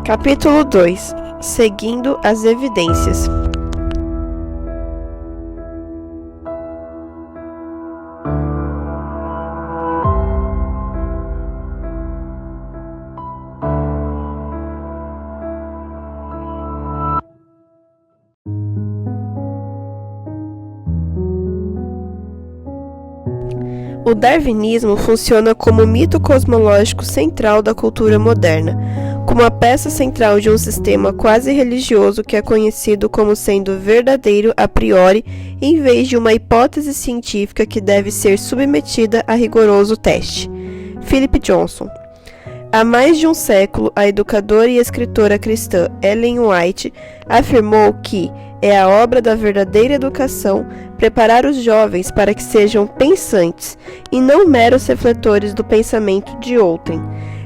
Capítulo 2. Seguindo as evidências. O darwinismo funciona como o mito cosmológico central da cultura moderna, como a peça central de um sistema quase religioso que é conhecido como sendo verdadeiro a priori, em vez de uma hipótese científica que deve ser submetida a rigoroso teste. Philip Johnson. Há mais de um século, a educadora e escritora cristã Ellen White afirmou que é a obra da verdadeira educação preparar os jovens para que sejam pensantes e não meros refletores do pensamento de outrem.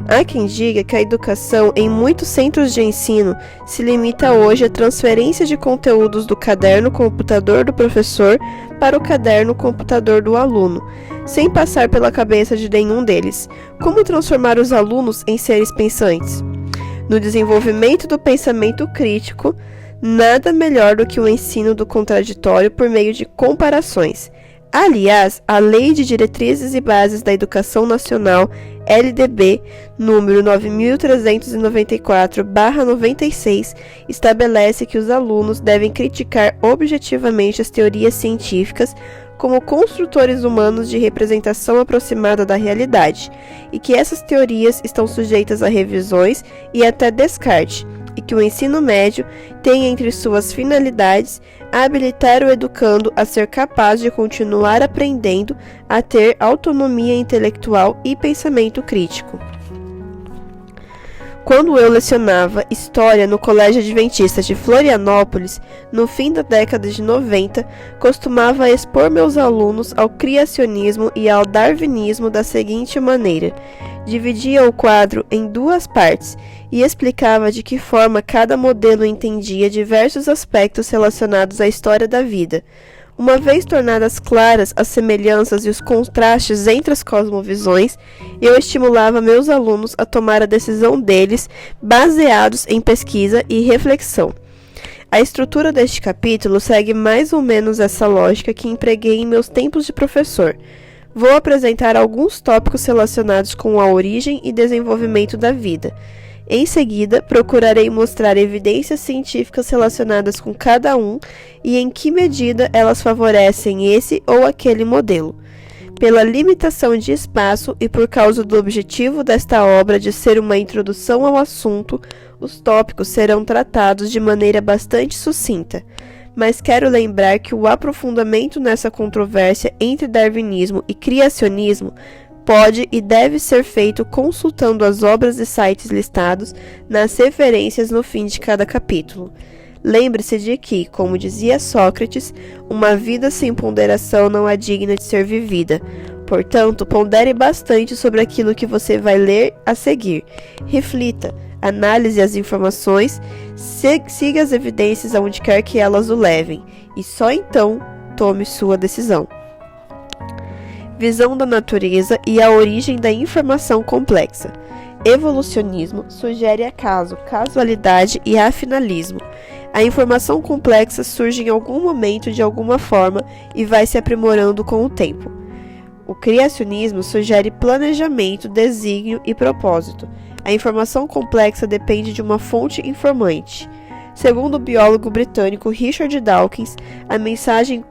Há quem diga que a educação em muitos centros de ensino se limita hoje à transferência de conteúdos do caderno computador do professor para o caderno computador do aluno, sem passar pela cabeça de nenhum deles. Como transformar os alunos em seres pensantes? No desenvolvimento do pensamento crítico, nada melhor do que o ensino do contraditório por meio de comparações. Aliás, a Lei de Diretrizes e Bases da Educação Nacional, LDB, número 9394/96, estabelece que os alunos devem criticar objetivamente as teorias científicas como construtores humanos de representação aproximada da realidade, e que essas teorias estão sujeitas a revisões e até descarte, e que o ensino médio tem entre suas finalidades habilitar o educando a ser capaz de continuar aprendendo a ter autonomia intelectual e pensamento crítico. Quando eu lecionava História no Colégio Adventista de Florianópolis, no fim da década de 90, costumava expor meus alunos ao criacionismo e ao darwinismo da seguinte maneira: dividia o quadro em duas partes e explicava de que forma cada modelo entendia diversos aspectos relacionados à história da vida. Uma vez tornadas claras as semelhanças e os contrastes entre as cosmovisões, eu estimulava meus alunos a tomar a decisão deles baseados em pesquisa e reflexão. A estrutura deste capítulo segue mais ou menos essa lógica que empreguei em meus tempos de professor. Vou apresentar alguns tópicos relacionados com a origem e desenvolvimento da vida. Em seguida, procurarei mostrar evidências científicas relacionadas com cada um e em que medida elas favorecem esse ou aquele modelo. Pela limitação de espaço e por causa do objetivo desta obra de ser uma introdução ao assunto, os tópicos serão tratados de maneira bastante sucinta. Mas quero lembrar que o aprofundamento nessa controvérsia entre darwinismo e criacionismo pode e deve ser feito consultando as obras e sites listados nas referências no fim de cada capítulo. Lembre-se de que, como dizia Sócrates, uma vida sem ponderação não é digna de ser vivida. Portanto, pondere bastante sobre aquilo que você vai ler a seguir. Reflita, analise as informações, siga as evidências aonde quer que elas o levem, e só então tome sua decisão. Visão da natureza e a origem da informação complexa. Evolucionismo sugere acaso, casualidade e afinalismo. A informação complexa surge em algum momento de alguma forma e vai se aprimorando com o tempo. O criacionismo sugere planejamento, desígnio e propósito. A informação complexa depende de uma fonte informante. Segundo o biólogo britânico Richard Dawkins, a mensagem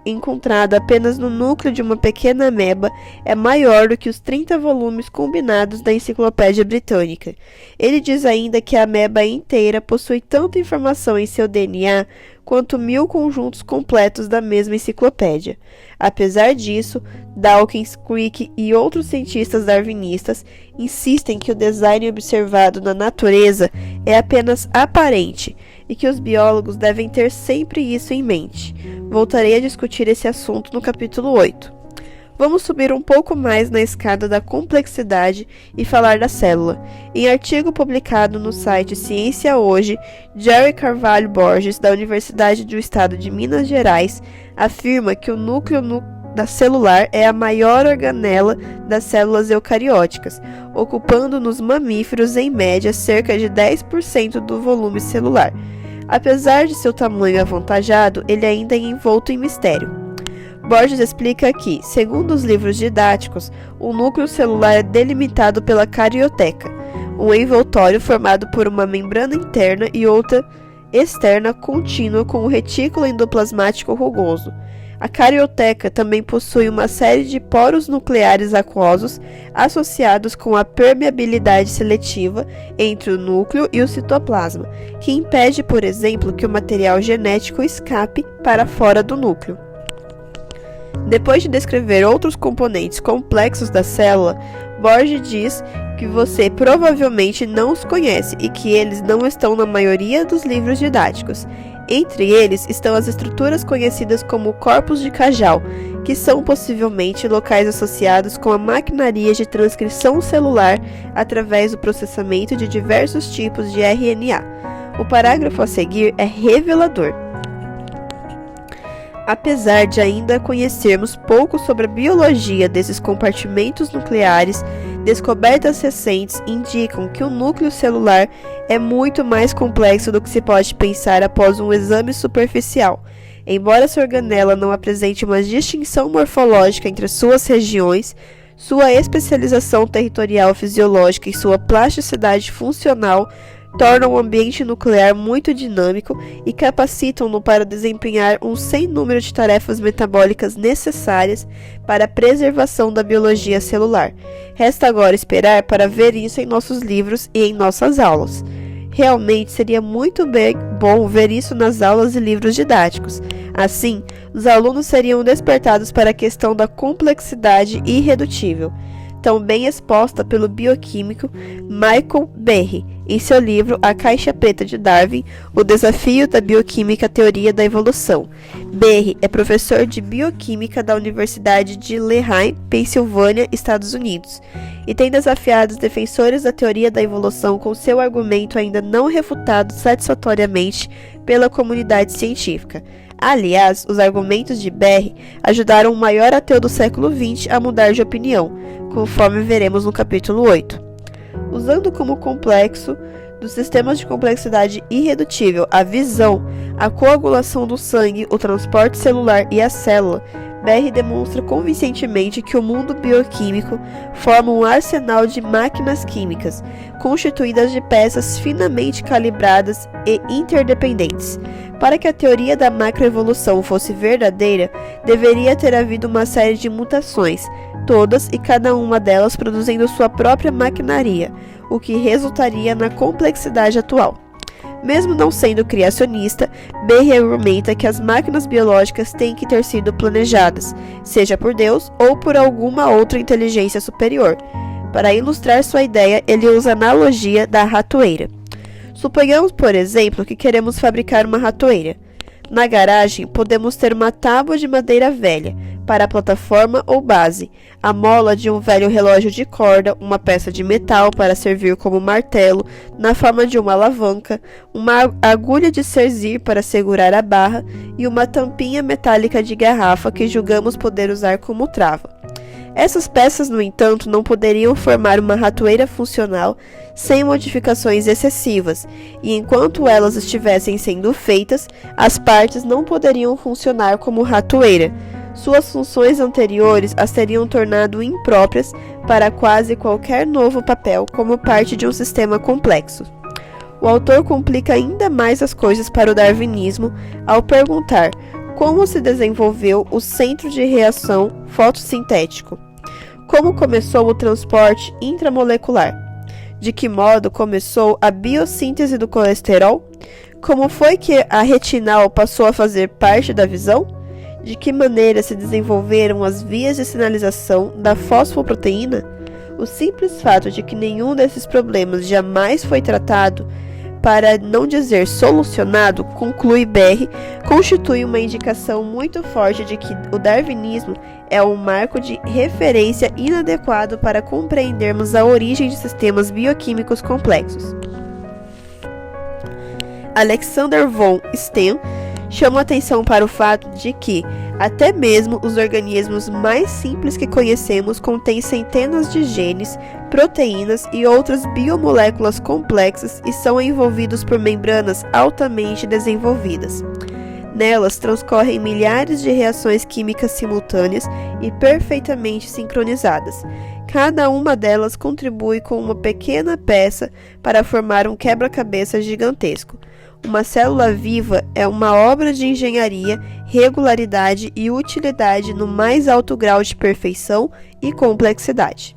encontrada apenas no núcleo de uma pequena ameba é maior do que os 30 volumes combinados da Enciclopédia Britânica. Ele diz ainda que a ameba inteira possui tanta informação em seu DNA quanto 1000 conjuntos completos da mesma enciclopédia. Apesar disso, Dawkins, Crick e outros cientistas darwinistas insistem que o design observado na natureza é apenas aparente e que os biólogos devem ter sempre isso em mente. Voltarei a discutir esse assunto no capítulo 8. Vamos subir um pouco mais na escada da complexidade e falar da célula. Em artigo publicado no site Ciência Hoje, Jerry Carvalho Borges, da Universidade do Estado de Minas Gerais, afirma que o núcleo da celular é a maior organela das células eucarióticas, ocupando nos mamíferos em média cerca de 10% do volume celular. Apesar de seu tamanho avantajado, ele ainda é envolto em mistério. Borges explica que, segundo os livros didáticos, o núcleo celular é delimitado pela carioteca, um envoltório formado por uma membrana interna e outra externa contínua com um retículo endoplasmático rugoso. A carioteca também possui uma série de poros nucleares aquosos associados com a permeabilidade seletiva entre o núcleo e o citoplasma, que impede, por exemplo, que o material genético escape para fora do núcleo. Depois de descrever outros componentes complexos da célula, Borges diz que você provavelmente não os conhece e que eles não estão na maioria dos livros didáticos. Entre eles estão as estruturas conhecidas como corpos de Cajal, que são possivelmente locais associados com a maquinaria de transcrição celular através do processamento de diversos tipos de RNA. O parágrafo a seguir é revelador. Apesar de ainda conhecermos pouco sobre a biologia desses compartimentos nucleares, descobertas recentes indicam que o núcleo celular é muito mais complexo do que se pode pensar após um exame superficial. Embora essa organela não apresente uma distinção morfológica entre suas regiões, sua especialização territorial fisiológica e sua plasticidade funcional tornam o ambiente nuclear muito dinâmico e capacitam-no para desempenhar um sem número de tarefas metabólicas necessárias para a preservação da biologia celular. Resta agora esperar para ver isso em nossos livros e em nossas aulas. Realmente seria muito bom ver isso nas aulas e livros didáticos. Assim, os alunos seriam despertados para a questão da complexidade irredutível, tão bem exposta pelo bioquímico Michael Berry em seu livro A Caixa Preta de Darwin, O Desafio da Bioquímica, Teoria da Evolução. Berry é professor de bioquímica da Universidade de Lehigh, Pensilvânia, Estados Unidos, e tem desafiado os defensores da teoria da evolução com seu argumento ainda não refutado satisfatoriamente pela comunidade científica. Aliás, os argumentos de Berry ajudaram o maior ateu do século XX a mudar de opinião, conforme veremos no capítulo 8. Usando como complexo dos sistemas de complexidade irredutível a visão, a coagulação do sangue, o transporte celular e a célula, Berry demonstra convincentemente que o mundo bioquímico forma um arsenal de máquinas químicas, constituídas de peças finamente calibradas e interdependentes. Para que a teoria da macroevolução fosse verdadeira, deveria ter havido uma série de mutações, todas e cada uma delas produzindo sua própria maquinaria, o que resultaria na complexidade atual. Mesmo não sendo criacionista, Berry argumenta que as máquinas biológicas têm que ter sido planejadas, seja por Deus ou por alguma outra inteligência superior. Para ilustrar sua ideia, ele usa a analogia da ratoeira. Suponhamos, por exemplo, que queremos fabricar uma ratoeira. Na garagem, podemos ter uma tábua de madeira velha para a plataforma ou base, a mola de um velho relógio de corda, uma peça de metal para servir como martelo na forma de uma alavanca, uma agulha de cerzir para segurar a barra e uma tampinha metálica de garrafa que julgamos poder usar como trava. Essas peças, no entanto, não poderiam formar uma ratoeira funcional sem modificações excessivas, e enquanto elas estivessem sendo feitas, as partes não poderiam funcionar como ratoeira. Suas funções anteriores as teriam tornado impróprias para quase qualquer novo papel como parte de um sistema complexo. O autor complica ainda mais as coisas para o darwinismo ao perguntar como se desenvolveu o centro de reação fotossintético. Como começou o transporte intramolecular? De que modo começou a biossíntese do colesterol? Como foi que a retinal passou a fazer parte da visão? De que maneira se desenvolveram as vias de sinalização da fosfoproteína? O simples fato de que nenhum desses problemas jamais foi tratado, para não dizer solucionado, conclui Berry, constitui uma indicação muito forte de que o darwinismo é um marco de referência inadequado para compreendermos a origem de sistemas bioquímicos complexos. Alexander von Steen chama atenção para o fato de que, Até mesmo os organismos mais simples que conhecemos contêm centenas de genes, proteínas e outras biomoléculas complexas e são envolvidos por membranas altamente desenvolvidas. Nelas transcorrem milhares de reações químicas simultâneas e perfeitamente sincronizadas. Cada uma delas contribui com uma pequena peça para formar um quebra-cabeça gigantesco. Uma célula viva é uma obra de engenharia, regularidade e utilidade no mais alto grau de perfeição e complexidade.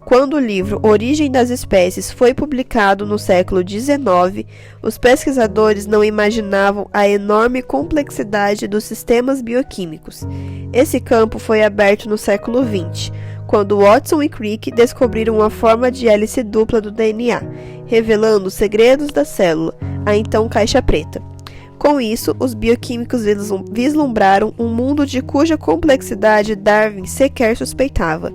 Quando o livro Origem das Espécies foi publicado no século XIX, os pesquisadores não imaginavam a enorme complexidade dos sistemas bioquímicos. Esse campo foi aberto no século XX, quando Watson e Crick descobriram uma forma de hélice dupla do DNA, revelando os segredos da célula, a então caixa preta. Com isso, os bioquímicos vislumbraram um mundo de cuja complexidade Darwin sequer suspeitava.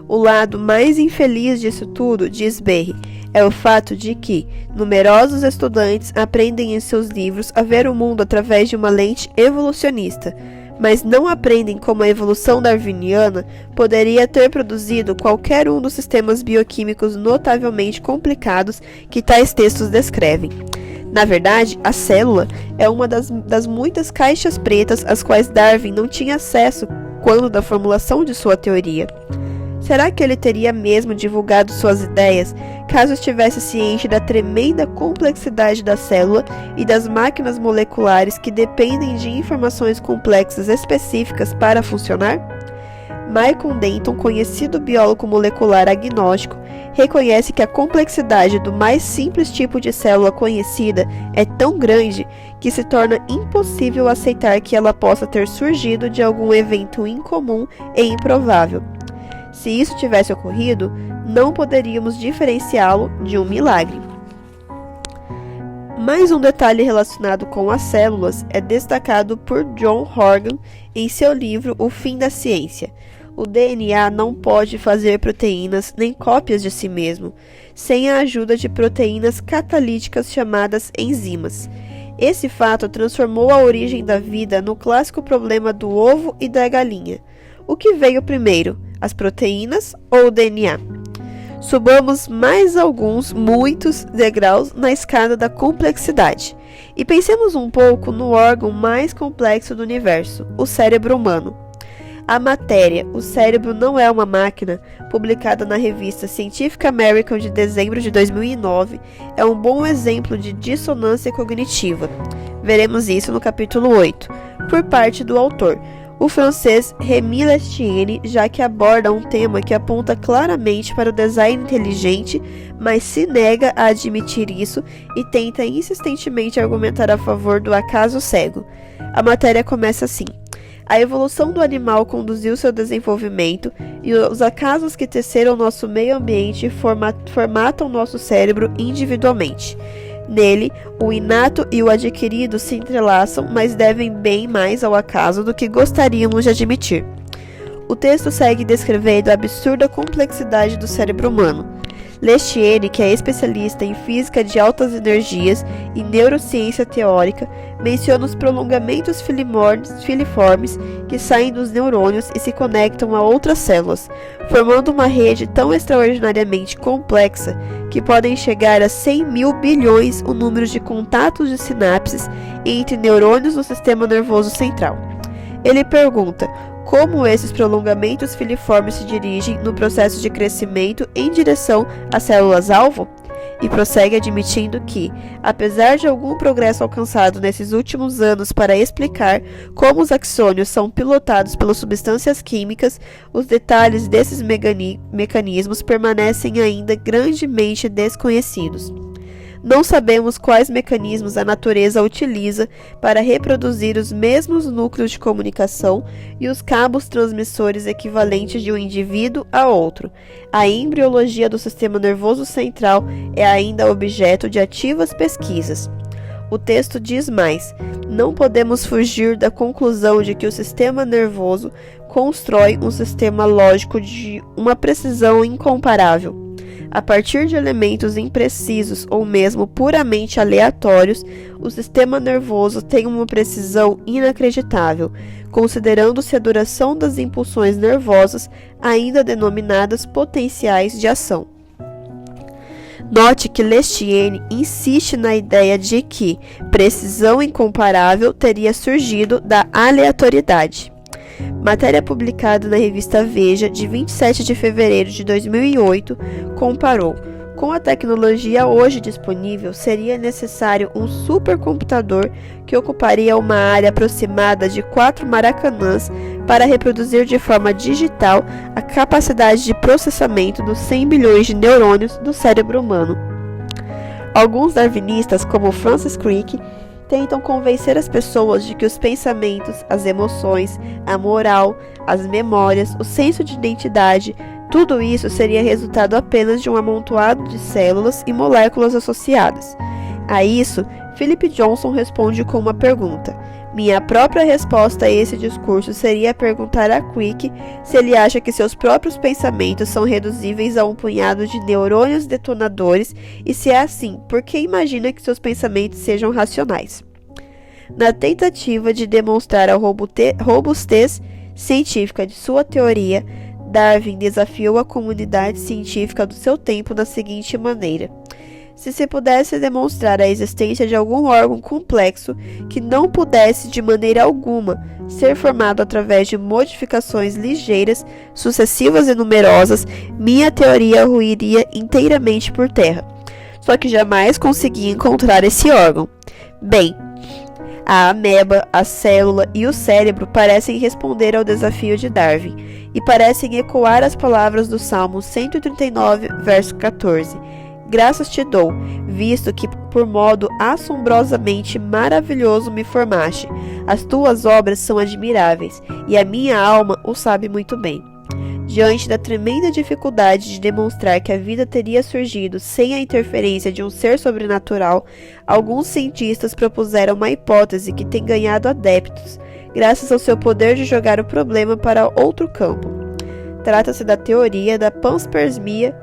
O lado mais infeliz disso tudo, diz Berry, é o fato de que numerosos estudantes aprendem em seus livros a ver o mundo através de uma lente evolucionista, mas não aprendem como a evolução darwiniana poderia ter produzido qualquer um dos sistemas bioquímicos notavelmente complicados que tais textos descrevem. Na verdade, a célula é uma das muitas caixas pretas às quais Darwin não tinha acesso quando da formulação de sua teoria. Será que ele teria mesmo divulgado suas ideias caso estivesse ciente da tremenda complexidade da célula e das máquinas moleculares que dependem de informações complexas específicas para funcionar? Michael Denton, conhecido biólogo molecular agnóstico, reconhece que a complexidade do mais simples tipo de célula conhecida é tão grande que se torna impossível aceitar que ela possa ter surgido de algum evento incomum e improvável. Se isso tivesse ocorrido, não poderíamos diferenciá-lo de um milagre. Mais um detalhe relacionado com as células é destacado por John Horgan em seu livro O Fim da Ciência. O DNA não pode fazer proteínas nem cópias de si mesmo, sem a ajuda de proteínas catalíticas chamadas enzimas. Esse fato transformou a origem da vida no clássico problema do ovo e da galinha. O que veio primeiro, as proteínas ou o DNA? Subamos mais muitos degraus na escada da complexidade e pensemos um pouco no órgão mais complexo do universo, o cérebro humano. A matéria, o cérebro não é uma máquina, publicada na revista Scientific American de dezembro de 2009, é um bom exemplo de dissonância cognitiva. Veremos isso no capítulo 8, por parte do autor, o francês Rémy Lestienne, já que aborda um tema que aponta claramente para o design inteligente, mas se nega a admitir isso e tenta insistentemente argumentar a favor do acaso cego. A matéria começa assim: a evolução do animal conduziu seu desenvolvimento e os acasos que teceram nosso meio ambiente formatam nosso cérebro individualmente. Nele, o inato e o adquirido se entrelaçam, mas devem bem mais ao acaso do que gostaríamos de admitir. O texto segue descrevendo a absurda complexidade do cérebro humano. Lestienne, que é especialista em física de altas energias e neurociência teórica, menciona os prolongamentos filiformes que saem dos neurônios e se conectam a outras células, formando uma rede tão extraordinariamente complexa que podem chegar a 100 mil bilhões o número de contatos de sinapses entre neurônios no sistema nervoso central. Ele pergunta como esses prolongamentos filiformes se dirigem no processo de crescimento em direção às células-alvo, e prossegue admitindo que, apesar de algum progresso alcançado nesses últimos anos para explicar como os axônios são pilotados pelas substâncias químicas, os detalhes desses mecanismos permanecem ainda grandemente desconhecidos. Não sabemos quais mecanismos a natureza utiliza para reproduzir os mesmos núcleos de comunicação e os cabos transmissores equivalentes de um indivíduo a outro. A embriologia do sistema nervoso central é ainda objeto de ativas pesquisas. O texto diz mais: não podemos fugir da conclusão de que o sistema nervoso constrói um sistema lógico de uma precisão incomparável. A partir de elementos imprecisos ou mesmo puramente aleatórios, o sistema nervoso tem uma precisão inacreditável, considerando-se a duração das impulsões nervosas, ainda denominadas potenciais de ação. Note que Lestienne insiste na ideia de que precisão incomparável teria surgido da aleatoriedade. Matéria publicada na revista Veja, de 27 de fevereiro de 2008, comparou: com a tecnologia hoje disponível, seria necessário um supercomputador que ocuparia uma área aproximada de 4 maracanãs para reproduzir de forma digital a capacidade de processamento dos 100 bilhões de neurônios do cérebro humano. Alguns darwinistas, como Francis Crick, tentam convencer as pessoas de que os pensamentos, as emoções, a moral, as memórias, o senso de identidade, tudo isso seria resultado apenas de um amontoado de células e moléculas associadas. A isso, Philip Johnson responde com uma pergunta. Minha própria resposta a esse discurso seria perguntar a Crick se ele acha que seus próprios pensamentos são reduzíveis a um punhado de neurônios detonadores e, se é assim, por que imagina que seus pensamentos sejam racionais? Na tentativa de demonstrar a robustez científica de sua teoria, Darwin desafiou a comunidade científica do seu tempo da seguinte maneira: se se pudesse demonstrar a existência de algum órgão complexo que não pudesse de maneira alguma ser formado através de modificações ligeiras, sucessivas e numerosas, minha teoria ruiria inteiramente por terra. Só que jamais consegui encontrar esse órgão. Bem, a ameba, a célula e o cérebro parecem responder ao desafio de Darwin e parecem ecoar as palavras do Salmo 139, verso 14. Graças te dou, visto que por modo assombrosamente maravilhoso me formaste. As tuas obras são admiráveis, e a minha alma o sabe muito bem. Diante da tremenda dificuldade de demonstrar que a vida teria surgido sem a interferência de um ser sobrenatural, alguns cientistas propuseram uma hipótese que tem ganhado adeptos, graças ao seu poder de jogar o problema para outro campo. Trata-se da teoria da panspermia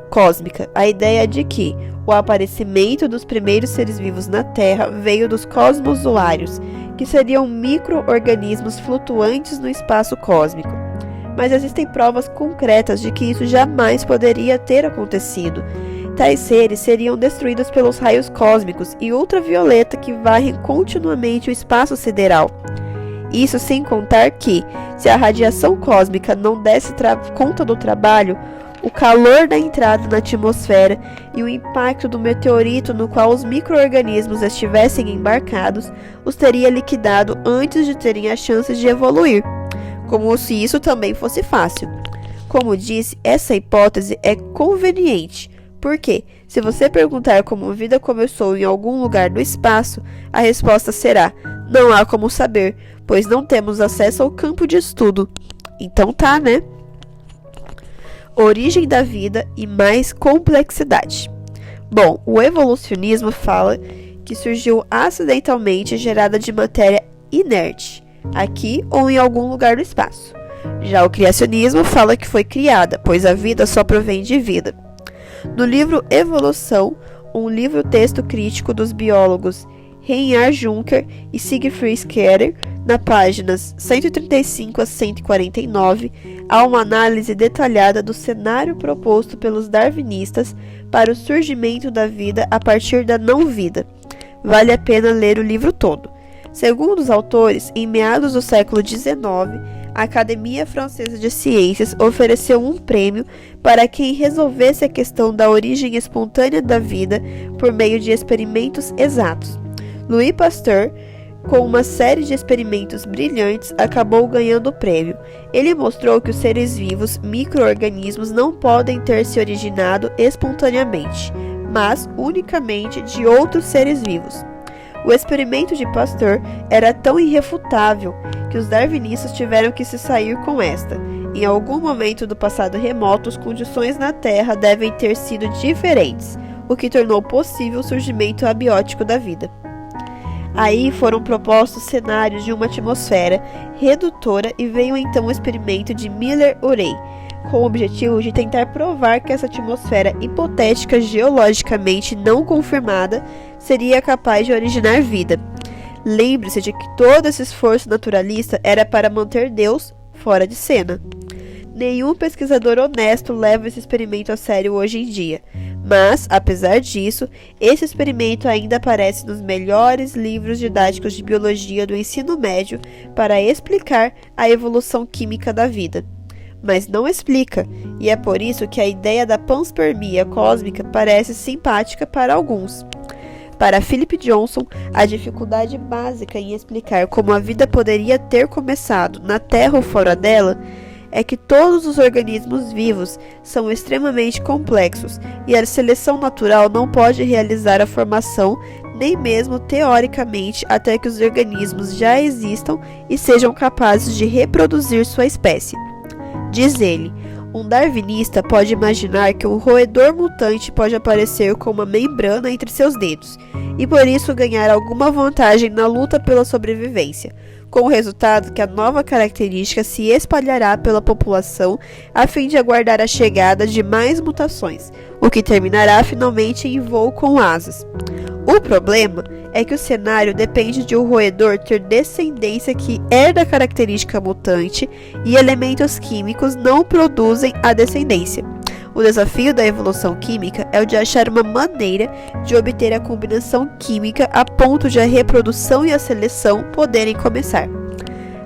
cósmica, a ideia de que o aparecimento dos primeiros seres vivos na Terra veio dos cosmozoários, que seriam micro-organismos flutuantes no espaço cósmico. Mas existem provas concretas de que isso jamais poderia ter acontecido. Tais seres seriam destruídos pelos raios cósmicos e ultravioleta que varrem continuamente o espaço sideral. Isso sem contar que, se a radiação cósmica não desse conta do trabalho, o calor da entrada na atmosfera e o impacto do meteorito no qual os micro-organismos estivessem embarcados os teria liquidado antes de terem as chances de evoluir, como se isso também fosse fácil. Como disse, essa hipótese é conveniente, porque, se você perguntar como a vida começou em algum lugar do espaço, a resposta será: não há como saber, pois não temos acesso ao campo de estudo. Então tá, né? Origem da vida e mais complexidade. Bom, o evolucionismo fala que surgiu acidentalmente gerada de matéria inerte, aqui ou em algum lugar do espaço. Já o criacionismo fala que foi criada, pois a vida só provém de vida. No livro Evolução, um livro-texto crítico dos biólogos Reinhard Juncker e Siegfried Scherrer, na páginas 135 a 149, há uma análise detalhada do cenário proposto pelos darwinistas para o surgimento da vida a partir da não-vida. Vale a pena ler o livro todo. Segundo os autores, em meados do século XIX, a Academia Francesa de Ciências ofereceu um prêmio para quem resolvesse a questão da origem espontânea da vida por meio de experimentos exatos. Louis Pasteur, com uma série de experimentos brilhantes, acabou ganhando o prêmio. Ele mostrou que os seres vivos, micro-organismos, não podem ter se originado espontaneamente, mas unicamente de outros seres vivos. O experimento de Pasteur era tão irrefutável que os darwinistas tiveram que se sair com esta. Em algum momento do passado remoto, as condições na Terra devem ter sido diferentes, o que tornou possível o surgimento abiótico da vida. Aí foram propostos cenários de uma atmosfera redutora e veio então o experimento de Miller-Urey. com o objetivo de tentar provar que essa atmosfera hipotética geologicamente não confirmada seria capaz de originar vida. Lembre-se de que todo esse esforço naturalista era para manter Deus fora de cena. Nenhum pesquisador honesto leva esse experimento a sério hoje em dia, mas, apesar disso, esse experimento ainda aparece nos melhores livros didáticos de biologia do ensino médio para explicar a evolução química da vida. Mas não explica, e é por isso que a ideia da panspermia cósmica parece simpática para alguns. Para Philip Johnson, a dificuldade básica em explicar como a vida poderia ter começado na Terra ou fora dela é que todos os organismos vivos são extremamente complexos e a seleção natural não pode realizar a formação, nem mesmo teoricamente, até que os organismos já existam e sejam capazes de reproduzir sua espécie. Diz ele, um darwinista pode imaginar que um roedor mutante pode aparecer com uma membrana entre seus dedos e por isso ganhar alguma vantagem na luta pela sobrevivência, com o resultado que a nova característica se espalhará pela população a fim de aguardar a chegada de mais mutações, o que terminará finalmente em voo com asas. O problema é que o cenário depende de o roedor ter descendência que herda a característica mutante e elementos químicos não produzem a descendência. O desafio da evolução química é o de achar uma maneira de obter a combinação química a ponto de a reprodução e a seleção poderem começar.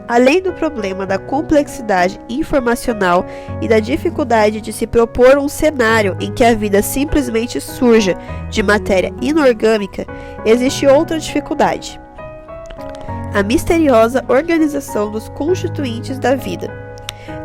Além do problema da complexidade informacional e da dificuldade de se propor um cenário em que a vida simplesmente surja de matéria inorgânica, existe outra dificuldade: a misteriosa organização dos constituintes da vida.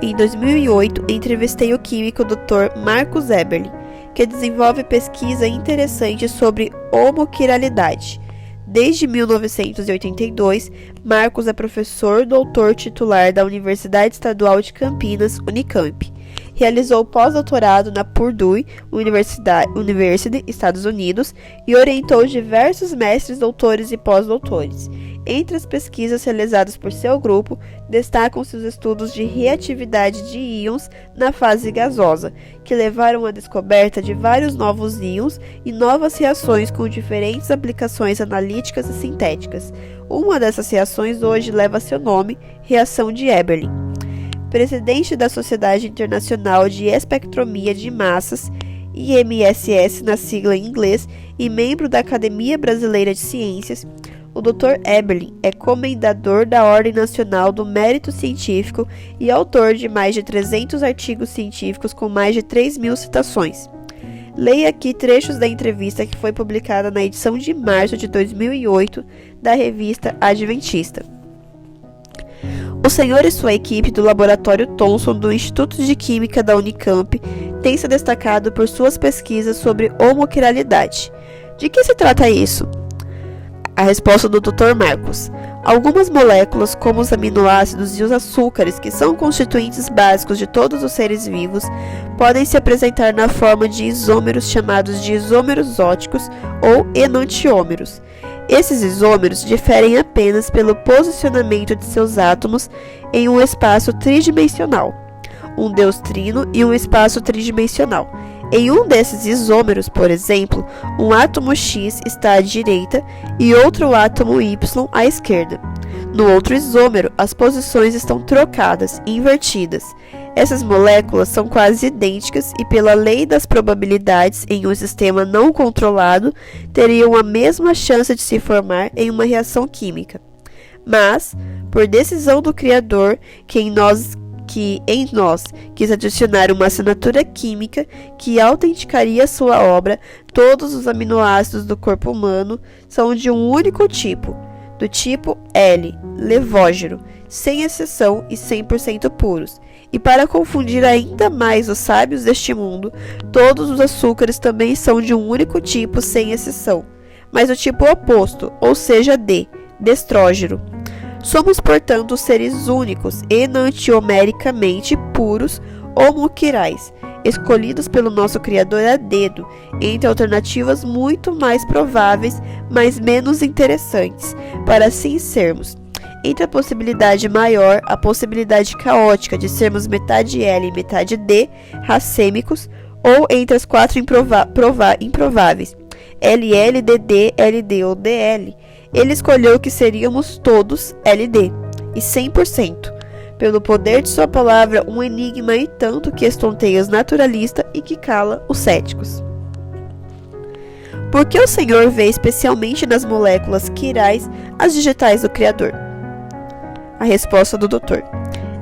Em 2008, entrevistei o químico Dr. Marcus Eberlin, que desenvolve pesquisa interessante sobre homoquiralidade. Desde 1982, Marcos é professor doutor titular da Universidade Estadual de Campinas, Unicamp. Realizou pós-doutorado na Purdue University, Estados Unidos, e orientou diversos mestres, doutores e pós-doutores. Entre as pesquisas realizadas por seu grupo, destacam-se os estudos de reatividade de íons na fase gasosa, que levaram à descoberta de vários novos íons e novas reações com diferentes aplicações analíticas e sintéticas. Uma dessas reações hoje leva seu nome, reação de Eberlin. Presidente da Sociedade Internacional de Espectromia de Massas, IMSS na sigla em inglês, e membro da Academia Brasileira de Ciências, o Dr. Eberlin é comendador da Ordem Nacional do Mérito Científico e autor de mais de 300 artigos científicos com mais de 3.000 citações. Leia aqui trechos da entrevista que foi publicada na edição de março de 2008 da revista Adventista. O senhor e sua equipe do Laboratório Thomson do Instituto de Química da Unicamp têm se destacado por suas pesquisas sobre homoquiralidade. De que se trata isso? A resposta do Dr. Marcos: algumas moléculas, como os aminoácidos e os açúcares, que são constituintes básicos de todos os seres vivos, podem se apresentar na forma de isômeros chamados de isômeros óticos ou enantiômeros. Esses isômeros diferem apenas pelo posicionamento de seus átomos em um espaço tridimensional, um Deus trino e um espaço tridimensional. Em um desses isômeros, por exemplo, um átomo X está à direita e outro átomo Y à esquerda. No outro isômero, as posições estão trocadas, invertidas. Essas moléculas são quase idênticas e, pela lei das probabilidades em um sistema não controlado, teriam a mesma chance de se formar em uma reação química. Mas, por decisão do Criador, que em nós quis adicionar uma assinatura química que autenticaria sua obra, todos os aminoácidos do corpo humano são de um único tipo, do tipo L, levógero, sem exceção e 100% puros. E para confundir ainda mais os sábios deste mundo, todos os açúcares também são de um único tipo, sem exceção, mas do tipo oposto, ou seja, D, destrógeno. Somos, portanto, seres únicos, enantiomericamente puros, homoquirais, escolhidos pelo nosso Criador a dedo, entre alternativas muito mais prováveis, mas menos interessantes, para assim sermos. entre a possibilidade maior, a possibilidade caótica de sermos metade L e metade D, racêmicos, ou entre as quatro improváveis, LL, DD, LD ou DL, ele escolheu que seríamos todos LD, e 100%, pelo poder de sua palavra, um enigma e tanto que estonteia os naturalistas e que cala os céticos. Por que o Senhor vê especialmente nas moléculas quirais as digitais do Criador? A resposta do doutor.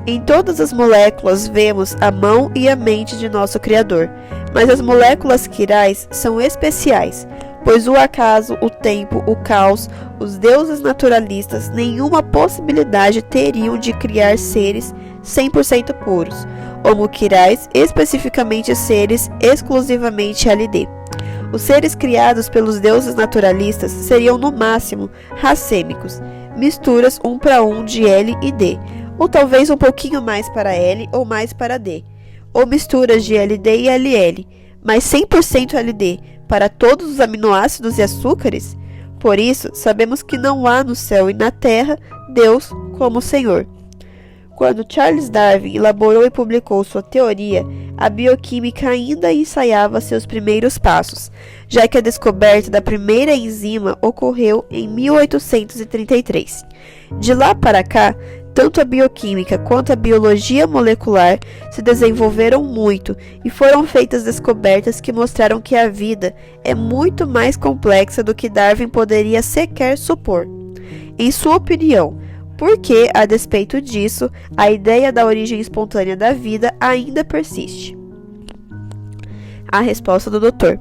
Em todas as moléculas vemos a mão e a mente de nosso Criador, mas as moléculas quirais são especiais, pois o acaso, o tempo, o caos, os deuses naturalistas nenhuma possibilidade teriam de criar seres 100% puros, homo quirais, especificamente seres exclusivamente LD. Os seres criados pelos deuses naturalistas seriam no máximo racêmicos, misturas 1 para 1 de L e D, ou talvez um pouquinho mais para L ou mais para D, ou misturas de LD e LL, mas 100% LD para todos os aminoácidos e açúcares? Por isso, sabemos que não há no céu e na terra Deus como o Senhor. Quando Charles Darwin elaborou e publicou sua teoria, a bioquímica ainda ensaiava seus primeiros passos, já que a descoberta da primeira enzima ocorreu em 1833. De lá para cá, tanto a bioquímica quanto a biologia molecular se desenvolveram muito e foram feitas descobertas que mostraram que a vida é muito mais complexa do que Darwin poderia sequer supor. Em sua opinião, por que, a despeito disso, a ideia da origem espontânea da vida ainda persiste? A resposta do doutor.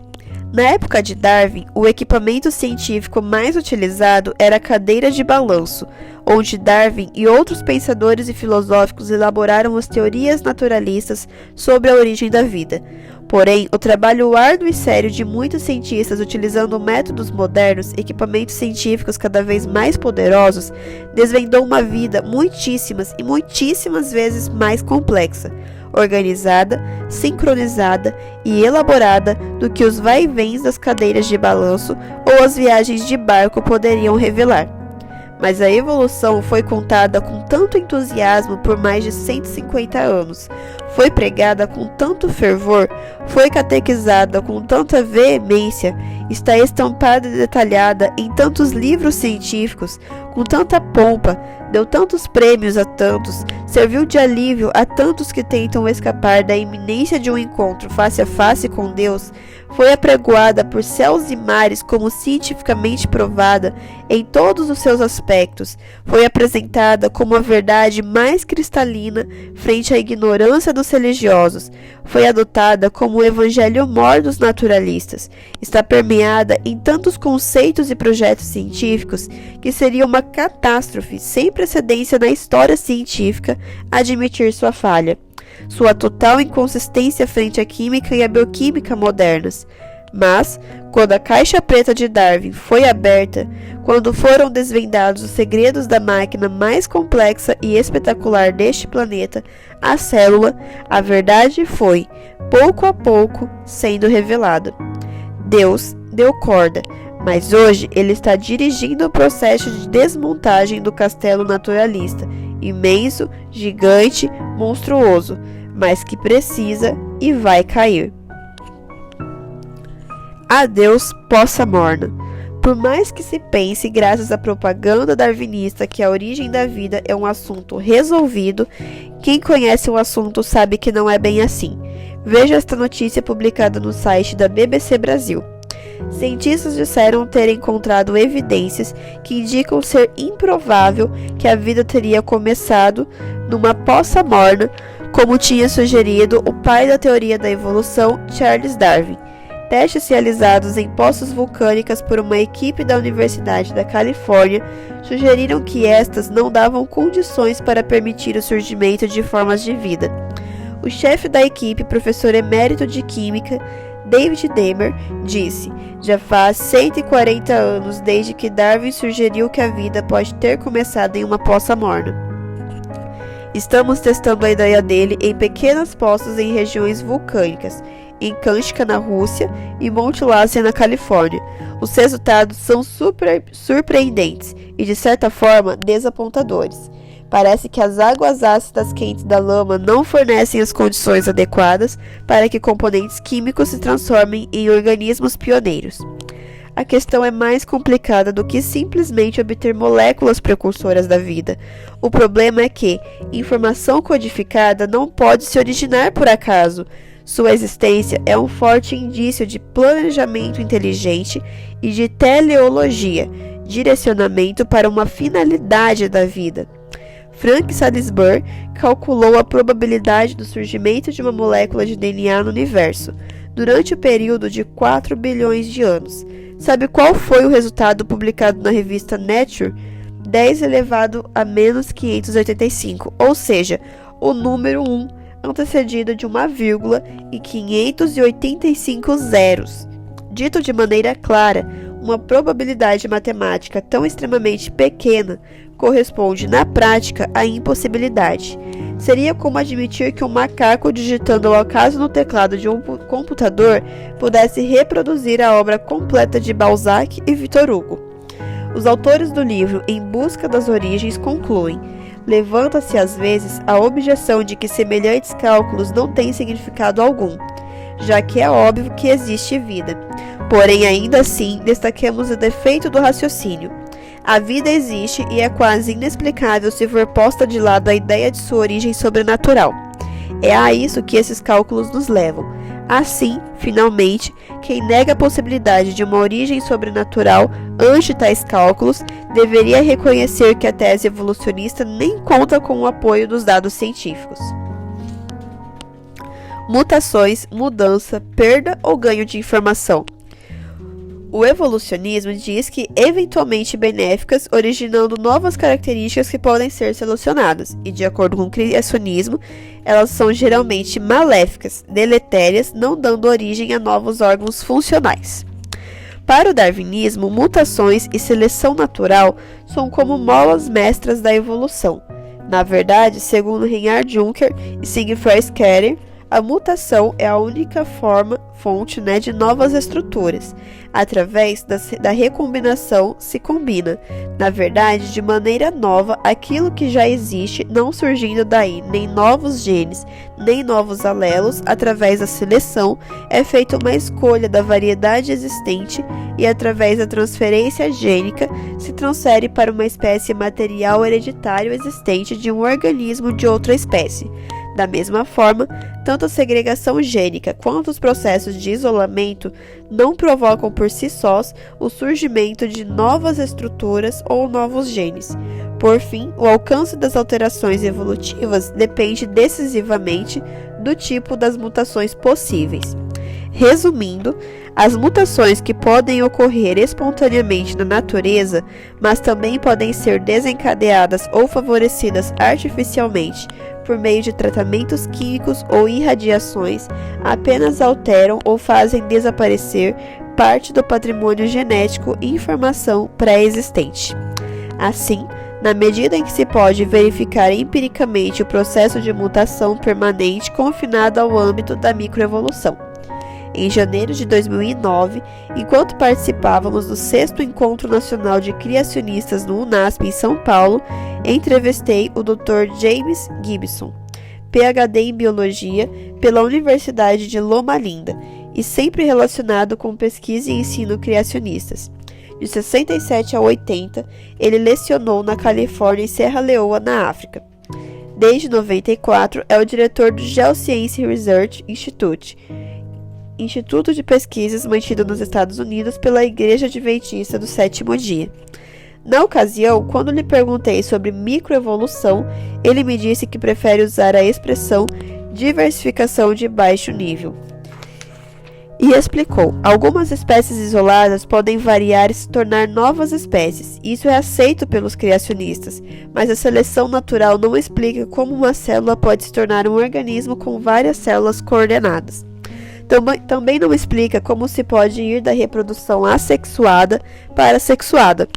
Na época de Darwin, o equipamento científico mais utilizado era a cadeira de balanço, onde Darwin e outros pensadores e filosóficos elaboraram as teorias naturalistas sobre a origem da vida. Porém, o trabalho árduo e sério de muitos cientistas utilizando métodos modernos, equipamentos científicos cada vez mais poderosos, desvendou uma vida muitíssimas e muitíssimas vezes mais complexa, organizada, sincronizada e elaborada do que os vai-vens das cadeiras de balanço ou as viagens de barco poderiam revelar. Mas a evolução foi contada com tanto entusiasmo por mais de 150 anos, foi pregada com tanto fervor, foi catequizada com tanta veemência, está estampada e detalhada em tantos livros científicos, com tanta pompa, deu tantos prêmios a tantos, serviu de alívio a tantos que tentam escapar da iminência de um encontro face a face com Deus, foi apregoada por céus e mares como cientificamente provada em todos os seus aspectos, foi apresentada como a verdade mais cristalina frente à ignorância dos religiosos, foi adotada como o evangelho mor dos naturalistas, está permeada em tantos conceitos e projetos científicos que seria uma catástrofe sem precedência na história científica admitir sua falha, sua total inconsistência frente à química e à bioquímica modernas. Mas, quando a caixa preta de Darwin foi aberta, quando foram desvendados os segredos da máquina mais complexa e espetacular deste planeta, a célula, a verdade foi, pouco a pouco, sendo revelada. Deus deu corda, mas hoje ele está dirigindo o processo de desmontagem do castelo naturalista, imenso, gigante, monstruoso, mas que precisa e vai cair. Adeus, poça morna. Por mais que se pense, graças à propaganda darwinista, que a origem da vida é um assunto resolvido, quem conhece o assunto sabe que não é bem assim. Veja esta notícia publicada no site da BBC Brasil. Cientistas disseram ter encontrado evidências que indicam ser improvável que a vida teria começado numa poça morna, como tinha sugerido o pai da teoria da evolução, Charles Darwin. Testes realizados em poças vulcânicas por uma equipe da Universidade da Califórnia sugeriram que estas não davam condições para permitir o surgimento de formas de vida. O chefe da equipe, professor emérito de Química, David Demer, disse: já faz 140 anos desde que Darwin sugeriu que a vida pode ter começado em uma poça morna. Estamos testando a ideia dele em pequenas poços em regiões vulcânicas, em Kamchatka, na Rússia, e Monte Lassen, na Califórnia. Os resultados são surpreendentes e, de certa forma, desapontadores. Parece que as águas ácidas quentes da lama não fornecem as condições adequadas para que componentes químicos se transformem em organismos pioneiros. A questão é mais complicada do que simplesmente obter moléculas precursoras da vida. O problema é que informação codificada não pode se originar por acaso. Sua existência é um forte indício de planejamento inteligente e de teleologia, direcionamento para uma finalidade da vida. Frank Salisbury calculou a probabilidade do surgimento de uma molécula de DNA no universo, durante o período de 4 bilhões de anos. Sabe qual foi o resultado publicado na revista Nature? 10 elevado a menos 585, ou seja, o número 1 antecedido de uma vírgula e 585 zeros. Dito de maneira clara, uma probabilidade matemática tão extremamente pequena corresponde, na prática, à impossibilidade. Seria como admitir que um macaco digitando ao acaso no teclado de um computador pudesse reproduzir a obra completa de Balzac e Victor Hugo. Os autores do livro Em Busca das Origens concluem: levanta-se às vezes a objeção de que semelhantes cálculos não têm significado algum, já que é óbvio que existe vida. Porém, ainda assim, destaquemos o defeito do raciocínio. A vida existe e é quase inexplicável se for posta de lado a ideia de sua origem sobrenatural. É a isso que esses cálculos nos levam. Assim, finalmente, quem nega a possibilidade de uma origem sobrenatural ante tais cálculos deveria reconhecer que a tese evolucionista nem conta com o apoio dos dados científicos. Mutações, mudança, perda ou ganho de informação. O evolucionismo diz que eventualmente benéficas, originando novas características que podem ser selecionadas, e de acordo com o criacionismo, elas são geralmente maléficas, deletérias, não dando origem a novos órgãos funcionais. Para o darwinismo, mutações e seleção natural são como molas mestras da evolução. Na verdade, segundo Reinhard Juncker e Siegfried Schaerer, a mutação é a única fonte de novas estruturas. Através da recombinação se combina, na verdade, de maneira nova, aquilo que já existe, não surgindo daí nem novos genes, nem novos alelos. Através da seleção, é feita uma escolha da variedade existente e, através da transferência gênica, se transfere para uma espécie material hereditário existente de um organismo de outra espécie. Da mesma forma, tanto a segregação gênica quanto os processos de isolamento não provocam por si sós o surgimento de novas estruturas ou novos genes. Por fim, o alcance das alterações evolutivas depende decisivamente do tipo das mutações possíveis. Resumindo, as mutações que podem ocorrer espontaneamente na natureza, mas também podem ser desencadeadas ou favorecidas artificialmente por meio de tratamentos químicos ou irradiações, apenas alteram ou fazem desaparecer parte do patrimônio genético e informação pré-existente. Assim, na medida em que se pode verificar empiricamente o processo de mutação permanente confinado ao âmbito da microevolução. Em janeiro de 2009, enquanto participávamos do 6º Encontro Nacional de Criacionistas no UNASP em São Paulo, entrevistei o Dr. James Gibson, PhD em Biologia pela Universidade de Loma Linda e sempre relacionado com pesquisa e ensino criacionistas. De 67 a 80, ele lecionou na Califórnia e Serra Leoa, na África. Desde 94, é o diretor do Geoscience Research Institute, instituto de pesquisas mantido nos Estados Unidos pela Igreja Adventista do Sétimo Dia. Na ocasião, quando lhe perguntei sobre microevolução, ele me disse que prefere usar a expressão diversificação de baixo nível. E explicou: algumas espécies isoladas podem variar e se tornar novas espécies. Isso é aceito pelos criacionistas, mas a seleção natural não explica como uma célula pode se tornar um organismo com várias células coordenadas. Também não explica como se pode ir da reprodução assexuada para a sexuada.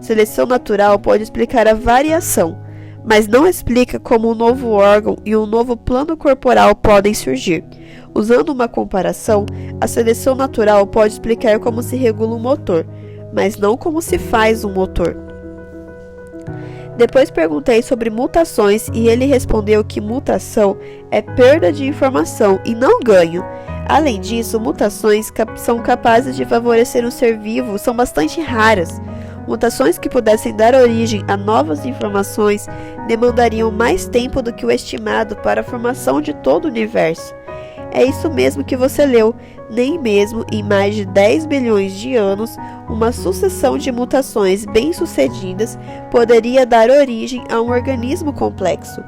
Seleção natural pode explicar a variação, mas não explica como um novo órgão e um novo plano corporal podem surgir. Usando uma comparação, a seleção natural pode explicar como se regula um motor, mas não como se faz um motor. Depois perguntei sobre mutações e ele respondeu que mutação é perda de informação e não ganho. Além disso, mutações são capazes de favorecer um ser vivo são bastante raras. Mutações que pudessem dar origem a novas informações demandariam mais tempo do que o estimado para a formação de todo o universo. É isso mesmo que você leu, nem mesmo em mais de 10 bilhões de anos, uma sucessão de mutações bem-sucedidas poderia dar origem a um organismo complexo.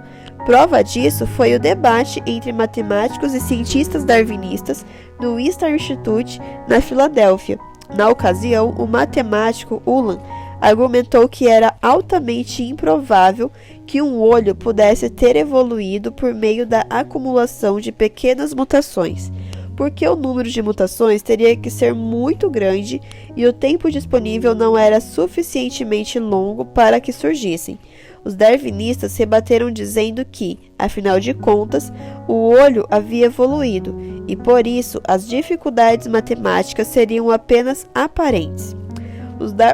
Prova disso foi o debate entre matemáticos e cientistas darwinistas no Wistar Institute, na Filadélfia. Na ocasião, o matemático Ulam argumentou que era altamente improvável que um olho pudesse ter evoluído por meio da acumulação de pequenas mutações, porque o número de mutações teria que ser muito grande e o tempo disponível não era suficientemente longo para que surgissem. Os darwinistas rebateram dizendo que, afinal de contas, o olho havia evoluído e, por isso, as dificuldades matemáticas seriam apenas aparentes.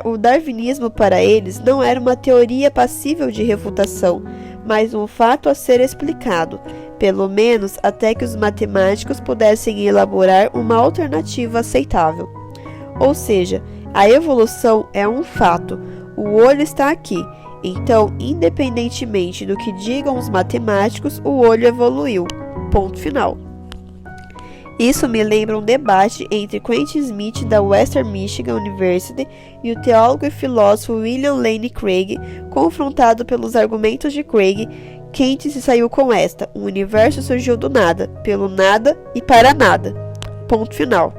O darwinismo para eles não era uma teoria passível de refutação, mas um fato a ser explicado, pelo menos até que os matemáticos pudessem elaborar uma alternativa aceitável. Ou seja, a evolução é um fato, o olho está aqui, então, independentemente do que digam os matemáticos, o olho evoluiu. Ponto final. Isso me lembra um debate entre Quentin Smith da Western Michigan University e o teólogo e filósofo William Lane Craig. Confrontado pelos argumentos de Craig, Quentin se saiu com esta: o universo surgiu do nada, pelo nada e para nada. Ponto final.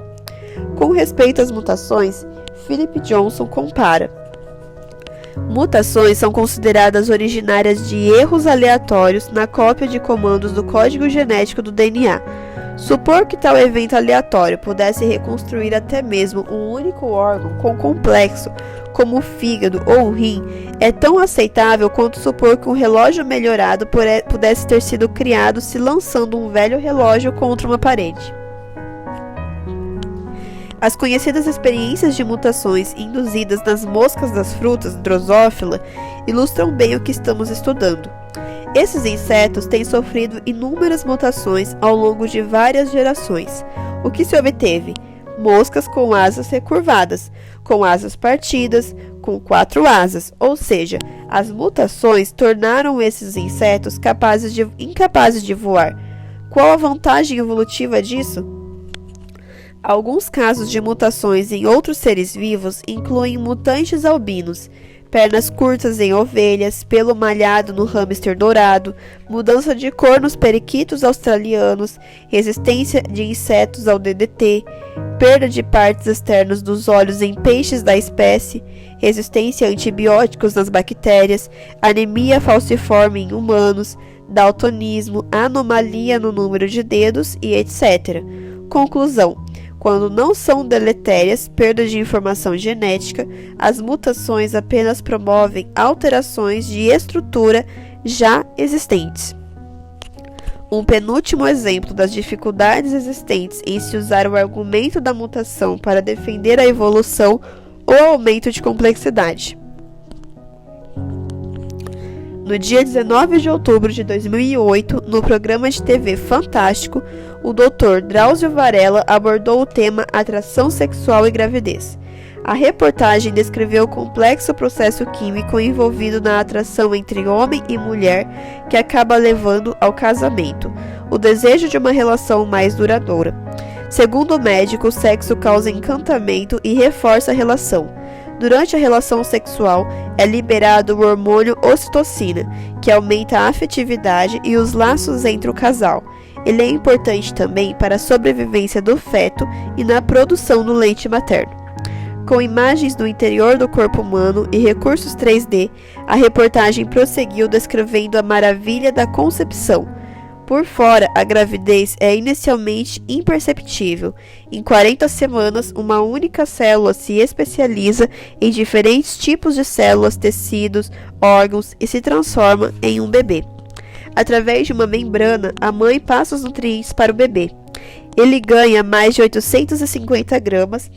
Com respeito às mutações, Philip Johnson compara: mutações são consideradas originárias de erros aleatórios na cópia de comandos do código genético do DNA. Supor que tal evento aleatório pudesse reconstruir até mesmo um único órgão com complexo, como o fígado ou o rim, é tão aceitável quanto supor que um relógio melhorado pudesse ter sido criado se lançando um velho relógio contra uma parede. As conhecidas experiências de mutações induzidas nas moscas das frutas Drosophila ilustram bem o que estamos estudando. Esses insetos têm sofrido inúmeras mutações ao longo de várias gerações. O que se obteve? Moscas com asas recurvadas, com asas partidas, com 4 asas, ou seja, as mutações tornaram esses insetos incapazes de voar. Qual a vantagem evolutiva disso? Alguns casos de mutações em outros seres vivos incluem mutantes albinos, pernas curtas em ovelhas, pelo malhado no hamster dourado, mudança de cor nos periquitos australianos, resistência de insetos ao DDT, perda de partes externas dos olhos em peixes da espécie, resistência a antibióticos nas bactérias, anemia falciforme em humanos, daltonismo, anomalia no número de dedos e etc. Conclusão: quando não são deletérias, perda de informação genética, as mutações apenas promovem alterações de estrutura já existentes. Um penúltimo exemplo das dificuldades existentes em se usar o argumento da mutação para defender a evolução ou aumento de complexidade. No dia 19 de outubro de 2008, no programa de TV Fantástico, o Dr. Drauzio Varela abordou o tema atração sexual e gravidez. A reportagem descreveu o complexo processo químico envolvido na atração entre homem e mulher que acaba levando ao casamento, o desejo de uma relação mais duradoura. Segundo o médico, o sexo causa encantamento e reforça a relação. Durante a relação sexual, é liberado o hormônio ocitocina, que aumenta a afetividade e os laços entre o casal. Ele é importante também para a sobrevivência do feto e na produção do leite materno. Com imagens do interior do corpo humano e recursos 3D, a reportagem prosseguiu descrevendo a maravilha da concepção. Por fora, a gravidez é inicialmente imperceptível. Em 40 semanas, uma única célula se especializa em diferentes tipos de células, tecidos, órgãos e se transforma em um bebê. Através de uma membrana, a mãe passa os nutrientes para o bebê. Ele ganha mais de 850 gramas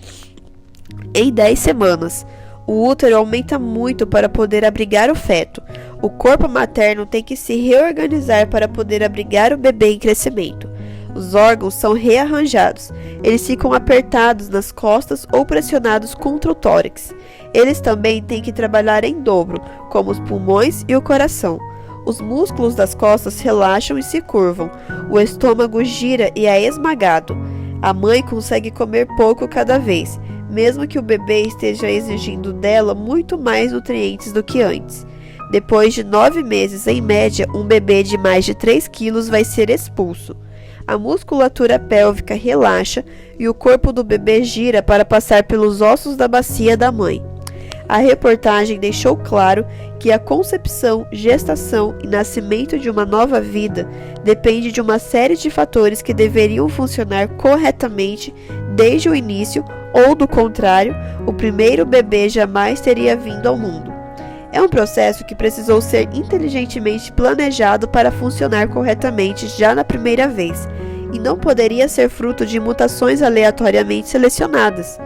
em 10 semanas. O útero aumenta muito para poder abrigar o feto. O corpo materno tem que se reorganizar para poder abrigar o bebê em crescimento. Os órgãos são rearranjados. Eles ficam apertados nas costas ou pressionados contra o tórax. Eles também têm que trabalhar em dobro, como os pulmões e o coração. Os músculos das costas relaxam e se curvam. O estômago gira e é esmagado. A mãe consegue comer pouco cada vez, mesmo que o bebê esteja exigindo dela muito mais nutrientes do que antes. Depois de 9 meses, em média, um bebê de mais de 3 quilos vai ser expulso. A musculatura pélvica relaxa e o corpo do bebê gira para passar pelos ossos da bacia da mãe. A reportagem deixou claro que a concepção, gestação e nascimento de uma nova vida depende de uma série de fatores que deveriam funcionar corretamente desde o início, ou do contrário, o primeiro bebê jamais teria vindo ao mundo. É um processo que precisou ser inteligentemente planejado para funcionar corretamente já na primeira vez, e não poderia ser fruto de mutações aleatoriamente selecionadas.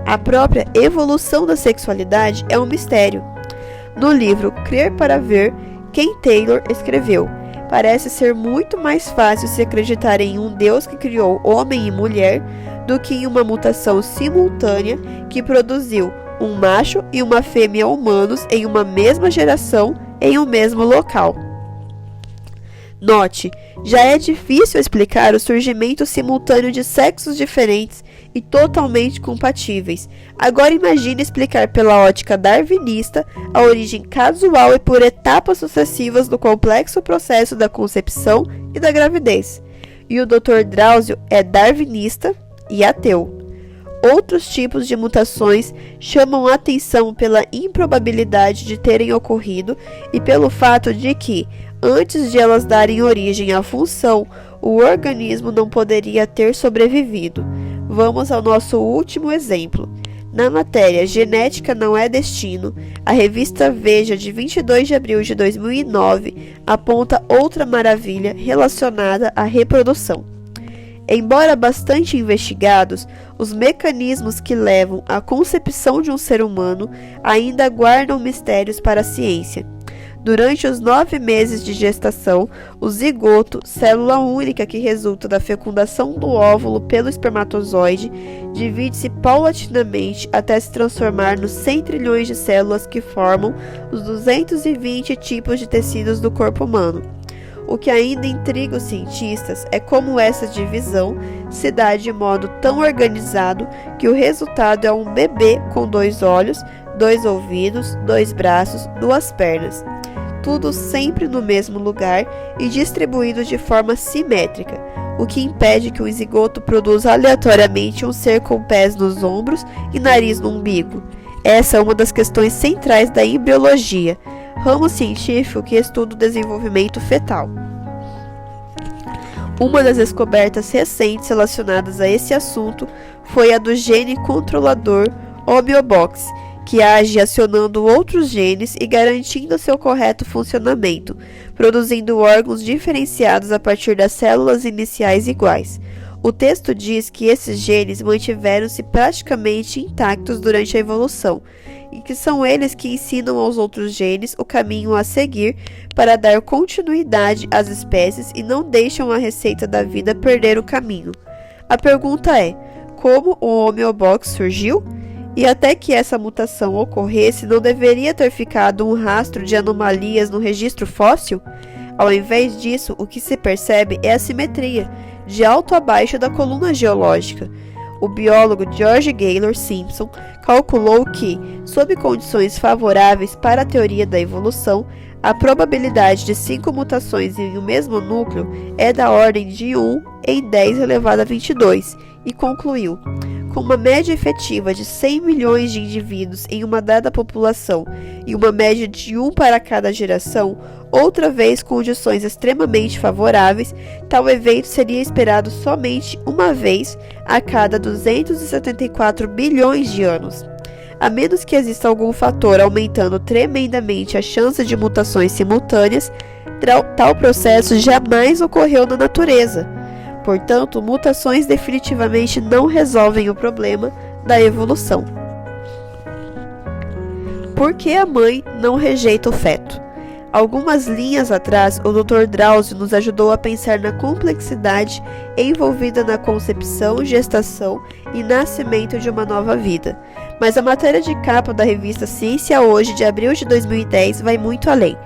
A própria evolução da sexualidade é um mistério. No livro Crer para Ver, Ken Taylor escreveu: parece ser muito mais fácil se acreditar em um Deus que criou homem e mulher do que em uma mutação simultânea que produziu um macho e uma fêmea humanos em uma mesma geração em um mesmo local. Note, já é difícil explicar o surgimento simultâneo de sexos diferentes e totalmente compatíveis. Agora imagine explicar pela ótica darwinista a origem casual e por etapas sucessivas do complexo processo da concepção e da gravidez. E o Dr. Drauzio é darwinista e ateu. Outros tipos de mutações chamam a atenção pela improbabilidade de terem ocorrido e pelo fato de que, antes de elas darem origem à função, o organismo não poderia ter sobrevivido. Vamos ao nosso último exemplo. Na matéria Genética não é destino, a revista Veja, de 22 de abril de 2009, aponta outra maravilha relacionada à reprodução. Embora bastante investigados, os mecanismos que levam à concepção de um ser humano ainda guardam mistérios para a ciência. Durante os 9 meses de gestação, o zigoto, célula única que resulta da fecundação do óvulo pelo espermatozoide, divide-se paulatinamente até se transformar nos 100 trilhões de células que formam os 220 tipos de tecidos do corpo humano. O que ainda intriga os cientistas é como essa divisão se dá de modo tão organizado que o resultado é um bebê com 2 olhos, 2 ouvidos, 2 braços, 2 pernas. Tudo sempre no mesmo lugar e distribuído de forma simétrica, o que impede que o zigoto produza aleatoriamente um ser com pés nos ombros e nariz no umbigo. Essa é uma das questões centrais da embriologia, ramo científico que estuda o desenvolvimento fetal. Uma das descobertas recentes relacionadas a esse assunto foi a do gene controlador homeobox, que age acionando outros genes e garantindo seu correto funcionamento, produzindo órgãos diferenciados a partir das células iniciais iguais. O texto diz que esses genes mantiveram-se praticamente intactos durante a evolução, e que são eles que ensinam aos outros genes o caminho a seguir para dar continuidade às espécies e não deixam a receita da vida perder o caminho. A pergunta é: como o homeobox surgiu? E até que essa mutação ocorresse, não deveria ter ficado um rastro de anomalias no registro fóssil? Ao invés disso, o que se percebe é a simetria, de alto a baixo da coluna geológica. O biólogo George Gaylor Simpson calculou que, sob condições favoráveis para a teoria da evolução, A probabilidade de 5 mutações em um mesmo núcleo é da ordem de 1 em 10 elevado a 22, e concluiu: com uma média efetiva de 100 milhões de indivíduos em uma dada população e uma média de 1 para cada geração, outra vez condições extremamente favoráveis, tal evento seria esperado somente uma vez a cada 274 bilhões de anos. A menos que exista algum fator aumentando tremendamente a chance de mutações simultâneas, tal processo jamais ocorreu na natureza. Portanto, mutações definitivamente não resolvem o problema da evolução. Por que a mãe não rejeita o feto? Algumas linhas atrás, o Dr. Drauzio nos ajudou a pensar na complexidade envolvida na concepção, gestação e nascimento de uma nova vida. Mas a matéria de capa da revista Ciência Hoje, de abril de 2010, vai muito além.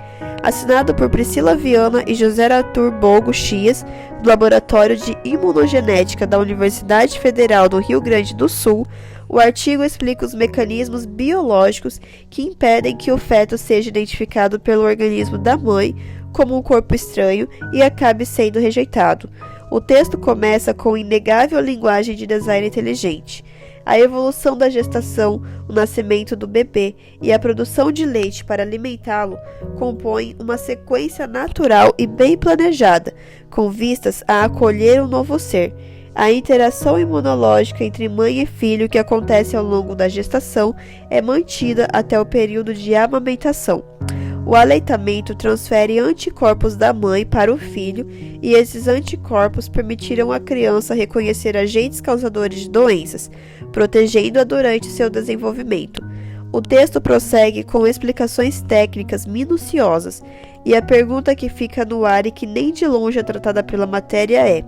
Assinado por Priscila Viana e José Arthur Bogo Chias, do Laboratório de Imunogenética da Universidade Federal do Rio Grande do Sul, o artigo explica os mecanismos biológicos que impedem que o feto seja identificado pelo organismo da mãe como um corpo estranho e acabe sendo rejeitado. O texto começa com inegável linguagem de design inteligente. A evolução da gestação, o nascimento do bebê e a produção de leite para alimentá-lo compõem uma sequência natural e bem planejada, com vistas a acolher um novo ser. A interação imunológica entre mãe e filho que acontece ao longo da gestação é mantida até o período de amamentação. O aleitamento transfere anticorpos da mãe para o filho e esses anticorpos permitiram à criança reconhecer agentes causadores de doenças, protegendo-a durante seu desenvolvimento. O texto prossegue com explicações técnicas minuciosas e a pergunta que fica no ar e que nem de longe é tratada pela matéria é: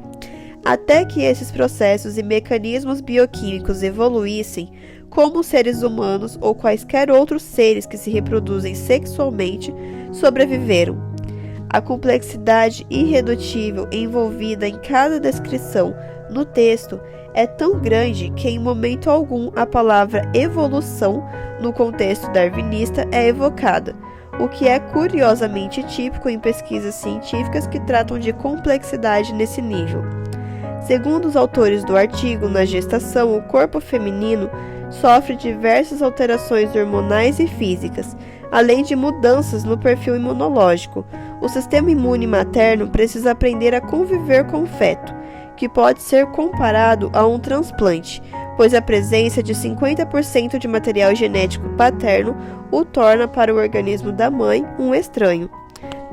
até que esses processos e mecanismos bioquímicos evoluíssem, como os seres humanos ou quaisquer outros seres que se reproduzem sexualmente sobreviveram. A complexidade irredutível envolvida em cada descrição no texto é tão grande que em momento algum a palavra evolução, no contexto darwinista, é evocada, o que é curiosamente típico em pesquisas científicas que tratam de complexidade nesse nível. Segundo os autores do artigo, na gestação, o corpo feminino sofre diversas alterações hormonais e físicas, além de mudanças no perfil imunológico. O sistema imune materno precisa aprender a conviver com o feto, que pode ser comparado a um transplante, pois a presença de 50% de material genético paterno o torna para o organismo da mãe um estranho.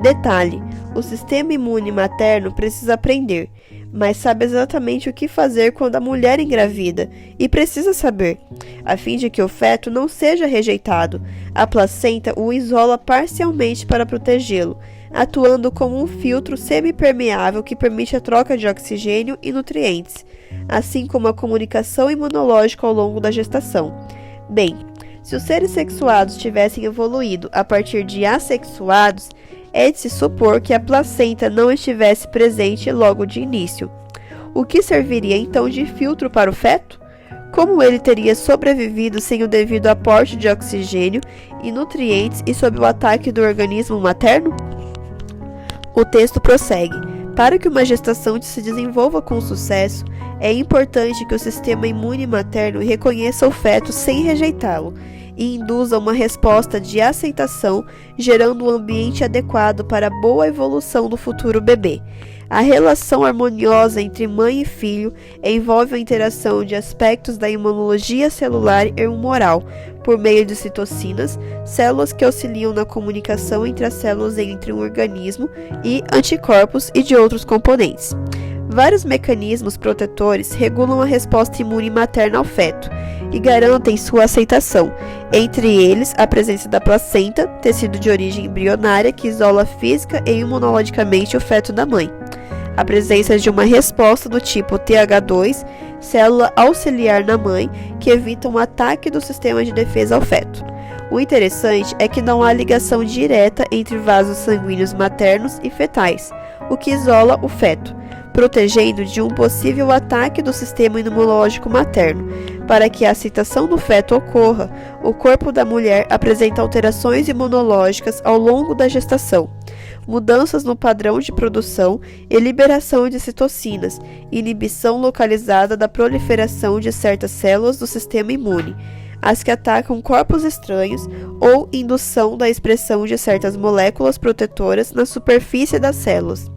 Detalhe: o sistema imune materno precisa aprender, mas sabe exatamente o que fazer quando a mulher engravida, e precisa saber, a fim de que o feto não seja rejeitado. A placenta o isola parcialmente para protegê-lo, atuando como um filtro semipermeável que permite a troca de oxigênio e nutrientes, assim como a comunicação imunológica ao longo da gestação. Bem, se os seres sexuados tivessem evoluído a partir de assexuados, é de se supor que a placenta não estivesse presente logo de início. O que serviria então de filtro para o feto? Como ele teria sobrevivido sem o devido aporte de oxigênio e nutrientes e sob o ataque do organismo materno? O texto prossegue: para que uma gestação se desenvolva com sucesso, é importante que o sistema imune materno reconheça o feto sem rejeitá-lo e induza uma resposta de aceitação, gerando um ambiente adequado para a boa evolução do futuro bebê. A relação harmoniosa entre mãe e filho envolve a interação de aspectos da imunologia celular e humoral, por meio de citocinas, células que auxiliam na comunicação entre as células entre um organismo, e anticorpos e de outros componentes. Vários mecanismos protetores regulam a resposta imune materna ao feto e garantem sua aceitação, entre eles a presença da placenta, tecido de origem embrionária que isola física e imunologicamente o feto da mãe. A presença de uma resposta do tipo TH2, célula auxiliar na mãe, que evita um ataque do sistema de defesa ao feto. O interessante é que não há ligação direta entre vasos sanguíneos maternos e fetais, o que isola o feto, protegendo de um possível ataque do sistema imunológico materno. Para que a aceitação do feto ocorra, o corpo da mulher apresenta alterações imunológicas ao longo da gestação, mudanças no padrão de produção e liberação de citocinas, inibição localizada da proliferação de certas células do sistema imune, as que atacam corpos estranhos, ou indução da expressão de certas moléculas protetoras na superfície das células.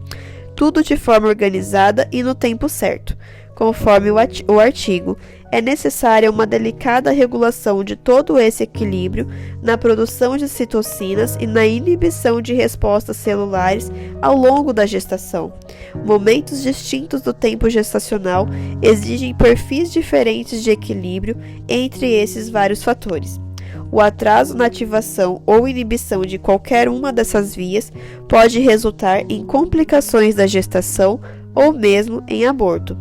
Tudo de forma organizada e no tempo certo. Conforme o artigo, é necessária uma delicada regulação de todo esse equilíbrio na produção de citocinas e na inibição de respostas celulares ao longo da gestação. Momentos distintos do tempo gestacional exigem perfis diferentes de equilíbrio entre esses vários fatores. O atraso na ativação ou inibição de qualquer uma dessas vias pode resultar em complicações da gestação ou mesmo em aborto.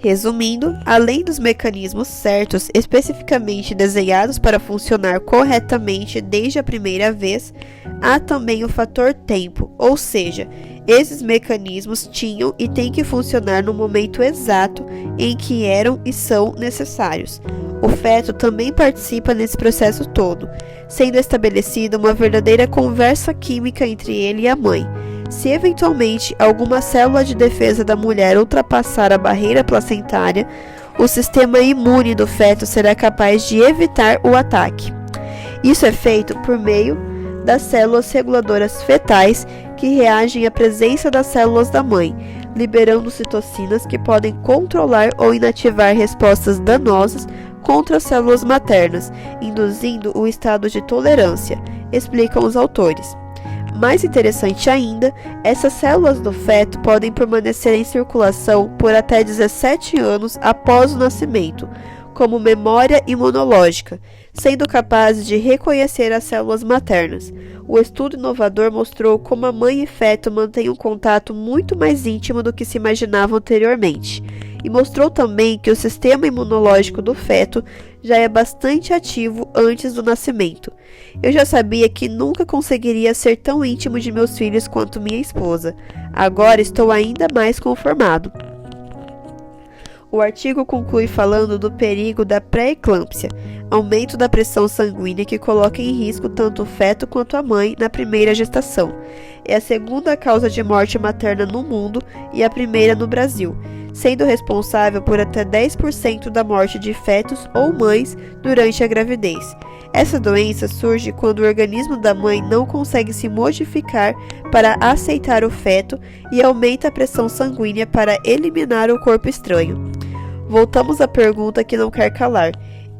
Resumindo, além dos mecanismos certos especificamente desenhados para funcionar corretamente desde a primeira vez, há também o fator tempo, ou seja, esses mecanismos tinham e têm que funcionar no momento exato em que eram e são necessários. O feto também participa nesse processo todo, sendo estabelecida uma verdadeira conversa química entre ele e a mãe. Se eventualmente alguma célula de defesa da mulher ultrapassar a barreira placentária, o sistema imune do feto será capaz de evitar o ataque. Isso é feito por meio das células reguladoras fetais que reagem à presença das células da mãe, liberando citocinas que podem controlar ou inativar respostas danosas contra as células maternas, induzindo o estado de tolerância, explicam os autores. Mais interessante ainda, essas células do feto podem permanecer em circulação por até 17 anos após o nascimento, como memória imunológica, sendo capazes de reconhecer as células maternas. O estudo inovador mostrou como a mãe e feto mantêm um contato muito mais íntimo do que se imaginava anteriormente, e mostrou também que o sistema imunológico do feto já é bastante ativo antes do nascimento. Eu já sabia que nunca conseguiria ser tão íntimo de meus filhos quanto minha esposa. Agora estou ainda mais conformado. O artigo conclui falando do perigo da pré-eclâmpsia, aumento da pressão sanguínea que coloca em risco tanto o feto quanto a mãe na primeira gestação. É a segunda causa de morte materna no mundo e a primeira no Brasil, sendo responsável por até 10% da morte de fetos ou mães durante a gravidez. Essa doença surge quando o organismo da mãe não consegue se modificar para aceitar o feto e aumenta a pressão sanguínea para eliminar o corpo estranho. Voltamos à pergunta que não quer calar.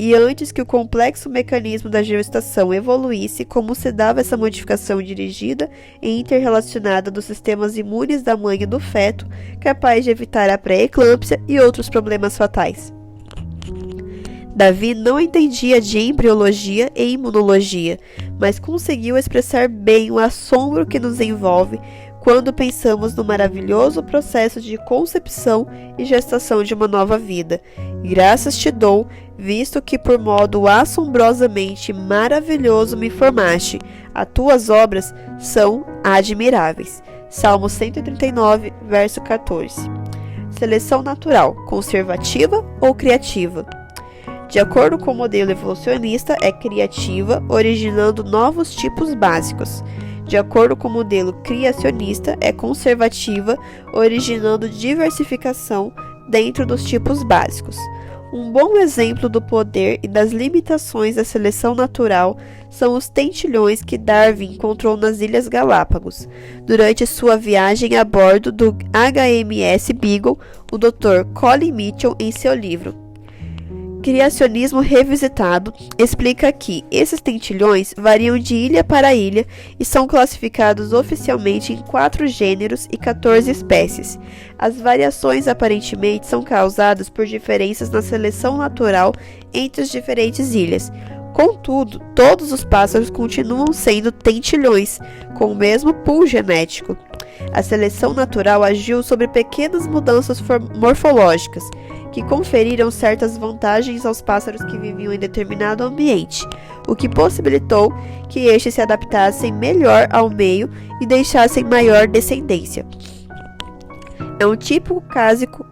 E antes que o complexo mecanismo da gestação evoluísse, como se dava essa modificação dirigida e interrelacionada dos sistemas imunes da mãe e do feto, capaz de evitar a pré-eclâmpsia e outros problemas fatais? Davi não entendia de embriologia e imunologia, mas conseguiu expressar bem o assombro que nos envolve quando pensamos no maravilhoso processo de concepção e gestação de uma nova vida. Graças te dou, visto que por modo assombrosamente maravilhoso me formaste. As tuas obras são admiráveis. Salmo 139, verso 14. Seleção natural, conservativa ou criativa? De acordo com o modelo evolucionista, é criativa, originando novos tipos básicos. De acordo com o modelo criacionista, é conservativa, originando diversificação dentro dos tipos básicos. Um bom exemplo do poder e das limitações da seleção natural são os tentilhões que Darwin encontrou nas Ilhas Galápagos. Durante sua viagem a bordo do HMS Beagle, o Dr. Colin Mitchell, em seu livro Criacionismo Revisitado, explica que esses tentilhões variam de ilha para ilha e são classificados oficialmente em 4 gêneros e 14 espécies. As variações aparentemente são causadas por diferenças na seleção natural entre as diferentes ilhas. Contudo, todos os pássaros continuam sendo tentilhões, com o mesmo pool genético. A seleção natural agiu sobre pequenas mudanças morfológicas, que conferiram certas vantagens aos pássaros que viviam em determinado ambiente, o que possibilitou que estes se adaptassem melhor ao meio e deixassem maior descendência. É um típico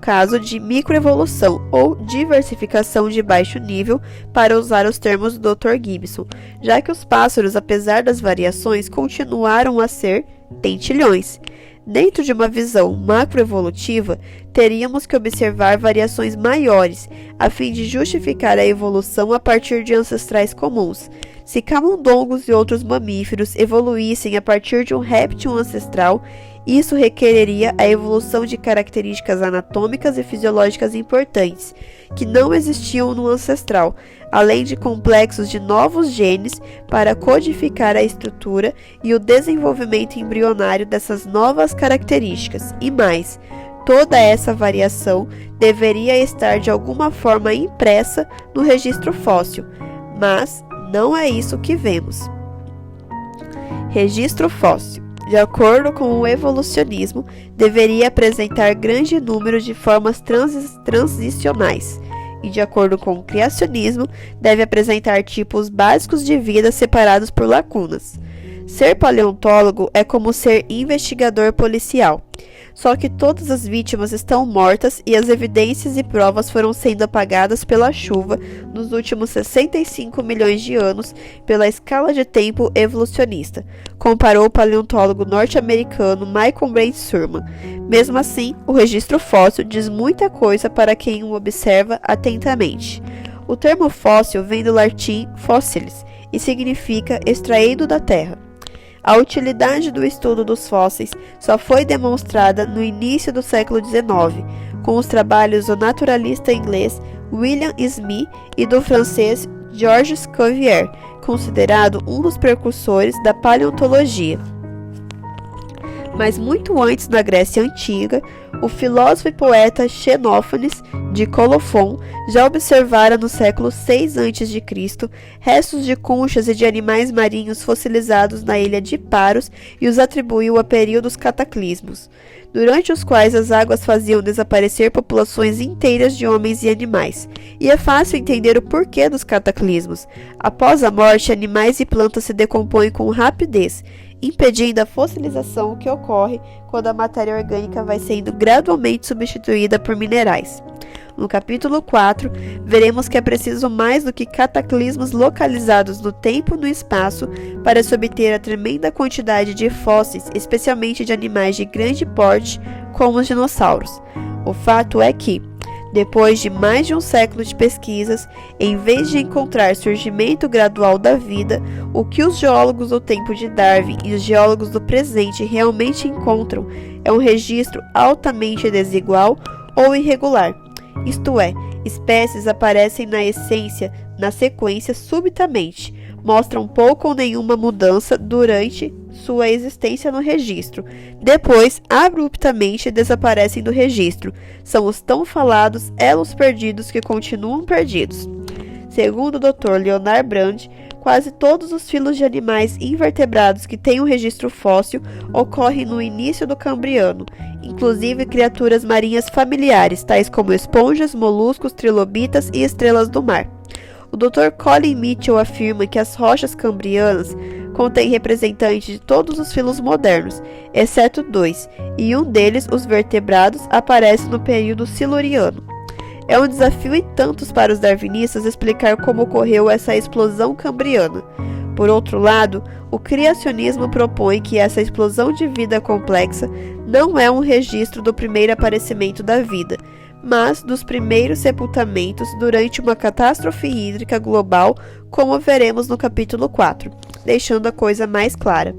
caso de microevolução ou diversificação de baixo nível, para usar os termos do Dr. Gibson, já que os pássaros, apesar das variações, continuaram a ser dentilhões. Dentro de uma visão macroevolutiva, teríamos que observar variações maiores, a fim de justificar a evolução a partir de ancestrais comuns. Se camundongos e outros mamíferos evoluíssem a partir de um réptil ancestral, isso requereria a evolução de características anatômicas e fisiológicas importantes, que não existiam no ancestral, além de complexos de novos genes para codificar a estrutura e o desenvolvimento embrionário dessas novas características. E mais, toda essa variação deveria estar de alguma forma impressa no registro fóssil, mas não é isso que vemos. Registro fóssil. De acordo com o evolucionismo, deveria apresentar grande número de formas transicionais, e de acordo com o criacionismo, deve apresentar tipos básicos de vida separados por lacunas. Ser paleontólogo é como ser investigador policial, só que todas as vítimas estão mortas e as evidências e provas foram sendo apagadas pela chuva nos últimos 65 milhões de anos pela escala de tempo evolucionista, comparou o paleontólogo norte-americano Michael Brent Surman. Mesmo assim, o registro fóssil diz muita coisa para quem o observa atentamente. O termo fóssil vem do latim fossilis e significa extraído da terra. A utilidade do estudo dos fósseis só foi demonstrada no início do século XIX, com os trabalhos do naturalista inglês William Smith e do francês Georges Cuvier, considerado um dos precursores da paleontologia. Mas muito antes, na Grécia Antiga, o filósofo e poeta Xenófanes de Colofon já observara no século VI a.C. restos de conchas e de animais marinhos fossilizados na ilha de Paros e os atribuiu a períodos cataclismos, durante os quais as águas faziam desaparecer populações inteiras de homens e animais. E é fácil entender o porquê dos cataclismos. Após a morte, animais e plantas se decompõem com rapidez, impedindo a fossilização que ocorre quando a matéria orgânica vai sendo gradualmente substituída por minerais. No capítulo 4, veremos que é preciso mais do que cataclismos localizados no tempo e no espaço para se obter a tremenda quantidade de fósseis, especialmente de animais de grande porte, como os dinossauros. O fato é que, depois de mais de um século de pesquisas, em vez de encontrar surgimento gradual da vida, o que os geólogos do tempo de Darwin e os geólogos do presente realmente encontram é um registro altamente desigual ou irregular. Isto é, espécies aparecem na sequência subitamente, mostram pouco ou nenhuma mudança durante sua existência no registro. Depois, abruptamente desaparecem do registro. São os tão falados elos perdidos que continuam perdidos. Segundo o Dr. Leonard Brand, quase todos os filos de animais invertebrados que têm um registro fóssil ocorrem no início do Cambriano, inclusive criaturas marinhas familiares, tais como esponjas, moluscos, trilobitas e estrelas do mar. O Dr. Colin Mitchell afirma que as rochas cambrianas contêm representantes de todos os filos modernos, exceto 2, e um deles, os vertebrados, aparece no período siluriano. É um desafio e tantos para os darwinistas explicar como ocorreu essa explosão cambriana. Por outro lado, o criacionismo propõe que essa explosão de vida complexa não é um registro do primeiro aparecimento da vida, mas dos primeiros sepultamentos durante uma catástrofe hídrica global, como veremos no capítulo 4, deixando a coisa mais clara.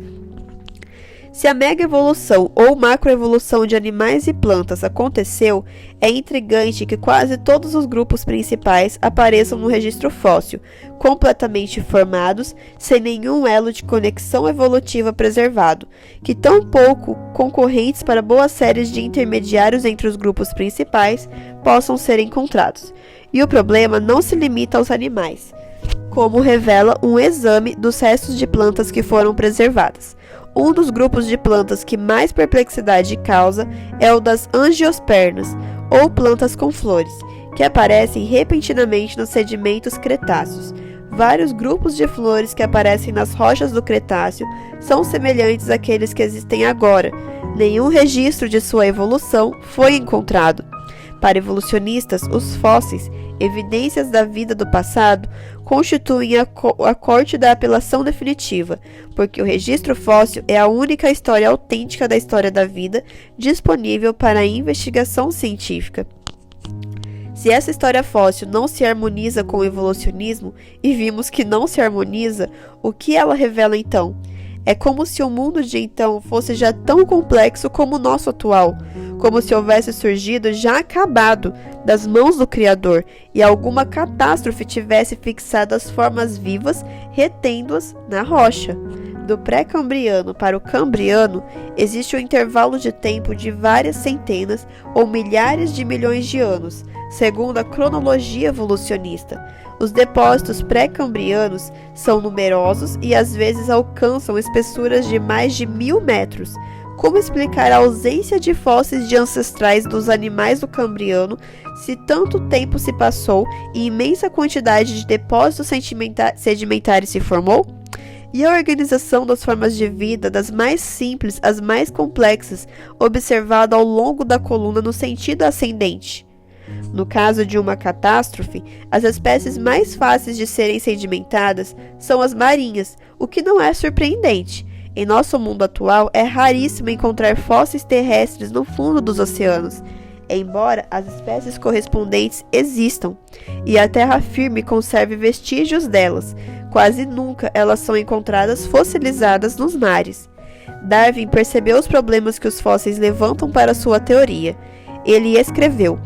Se a mega-evolução ou macroevolução de animais e plantas aconteceu, é intrigante que quase todos os grupos principais apareçam no registro fóssil, completamente formados, sem nenhum elo de conexão evolutiva preservado, que tão pouco concorrentes para boas séries de intermediários entre os grupos principais possam ser encontrados. E o problema não se limita aos animais, como revela um exame dos restos de plantas que foram preservadas. Um dos grupos de plantas que mais perplexidade causa é o das angiospermas, ou plantas com flores, que aparecem repentinamente nos sedimentos cretáceos. Vários grupos de flores que aparecem nas rochas do Cretáceo são semelhantes àqueles que existem agora, Nenhum registro de sua evolução foi encontrado. Para evolucionistas, os fósseis, evidências da vida do passado, constituem a corte da apelação definitiva, porque o registro fóssil é a única história autêntica da história da vida disponível para a investigação científica. Se essa história fóssil não se harmoniza com o evolucionismo, e vimos que não se harmoniza, o que ela revela então? É como se o mundo de então fosse já tão complexo como o nosso atual, como se houvesse surgido já acabado das mãos do Criador e alguma catástrofe tivesse fixado as formas vivas, retendo-as na rocha. Do pré-cambriano para o cambriano, existe um intervalo de tempo de várias centenas ou milhares de milhões de anos, segundo a cronologia evolucionista. Os depósitos pré-cambrianos são numerosos e às vezes alcançam espessuras de mais de 1000 metros. Como explicar a ausência de fósseis de ancestrais dos animais do Cambriano se tanto tempo se passou e imensa quantidade de depósitos sedimentares se formou? E a organização das formas de vida, das mais simples às mais complexas, observada ao longo da coluna no sentido ascendente? No caso de uma catástrofe, as espécies mais fáceis de serem sedimentadas são as marinhas, o que não é surpreendente. Em nosso mundo atual, é raríssimo encontrar fósseis terrestres no fundo dos oceanos, embora as espécies correspondentes existam, e a terra firme conserve vestígios delas. Quase nunca elas são encontradas fossilizadas nos mares. Darwin percebeu os problemas que os fósseis levantam para sua teoria. Ele escreveu: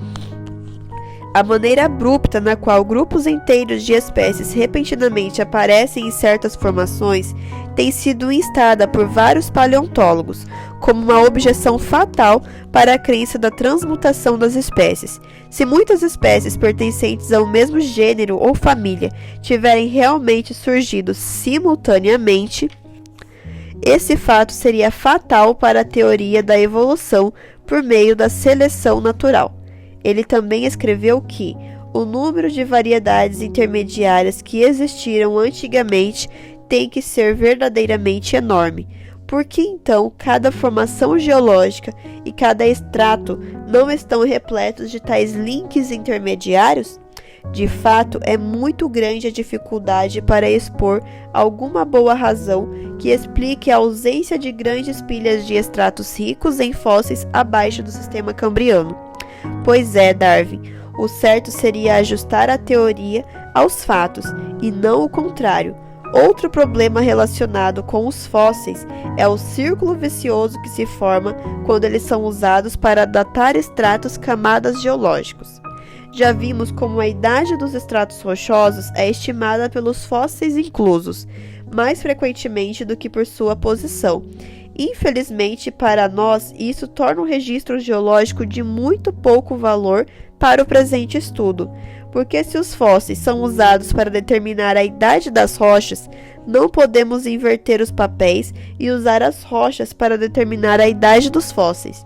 a maneira abrupta na qual grupos inteiros de espécies repentinamente aparecem em certas formações tem sido instada por vários paleontólogos como uma objeção fatal para a crença da transmutação das espécies. Se muitas espécies pertencentes ao mesmo gênero ou família tiverem realmente surgido simultaneamente, esse fato seria fatal para a teoria da evolução por meio da seleção natural. Ele também escreveu que o número de variedades intermediárias que existiram antigamente tem que ser verdadeiramente enorme. Por que então cada formação geológica e cada extrato não estão repletos de tais links intermediários? De fato, é muito grande a dificuldade para expor alguma boa razão que explique a ausência de grandes pilhas de extratos ricos em fósseis abaixo do sistema cambriano. Pois é, Darwin, o certo seria ajustar a teoria aos fatos, e não o contrário. Outro problema relacionado com os fósseis é o círculo vicioso que se forma quando eles são usados para datar extratos camadas geológicos. Já vimos como a idade dos estratos rochosos é estimada pelos fósseis inclusos, mais frequentemente do que por sua posição. Infelizmente, para nós, isso torna o registro geológico de muito pouco valor para o presente estudo, porque se os fósseis são usados para determinar a idade das rochas, não podemos inverter os papéis e usar as rochas para determinar a idade dos fósseis.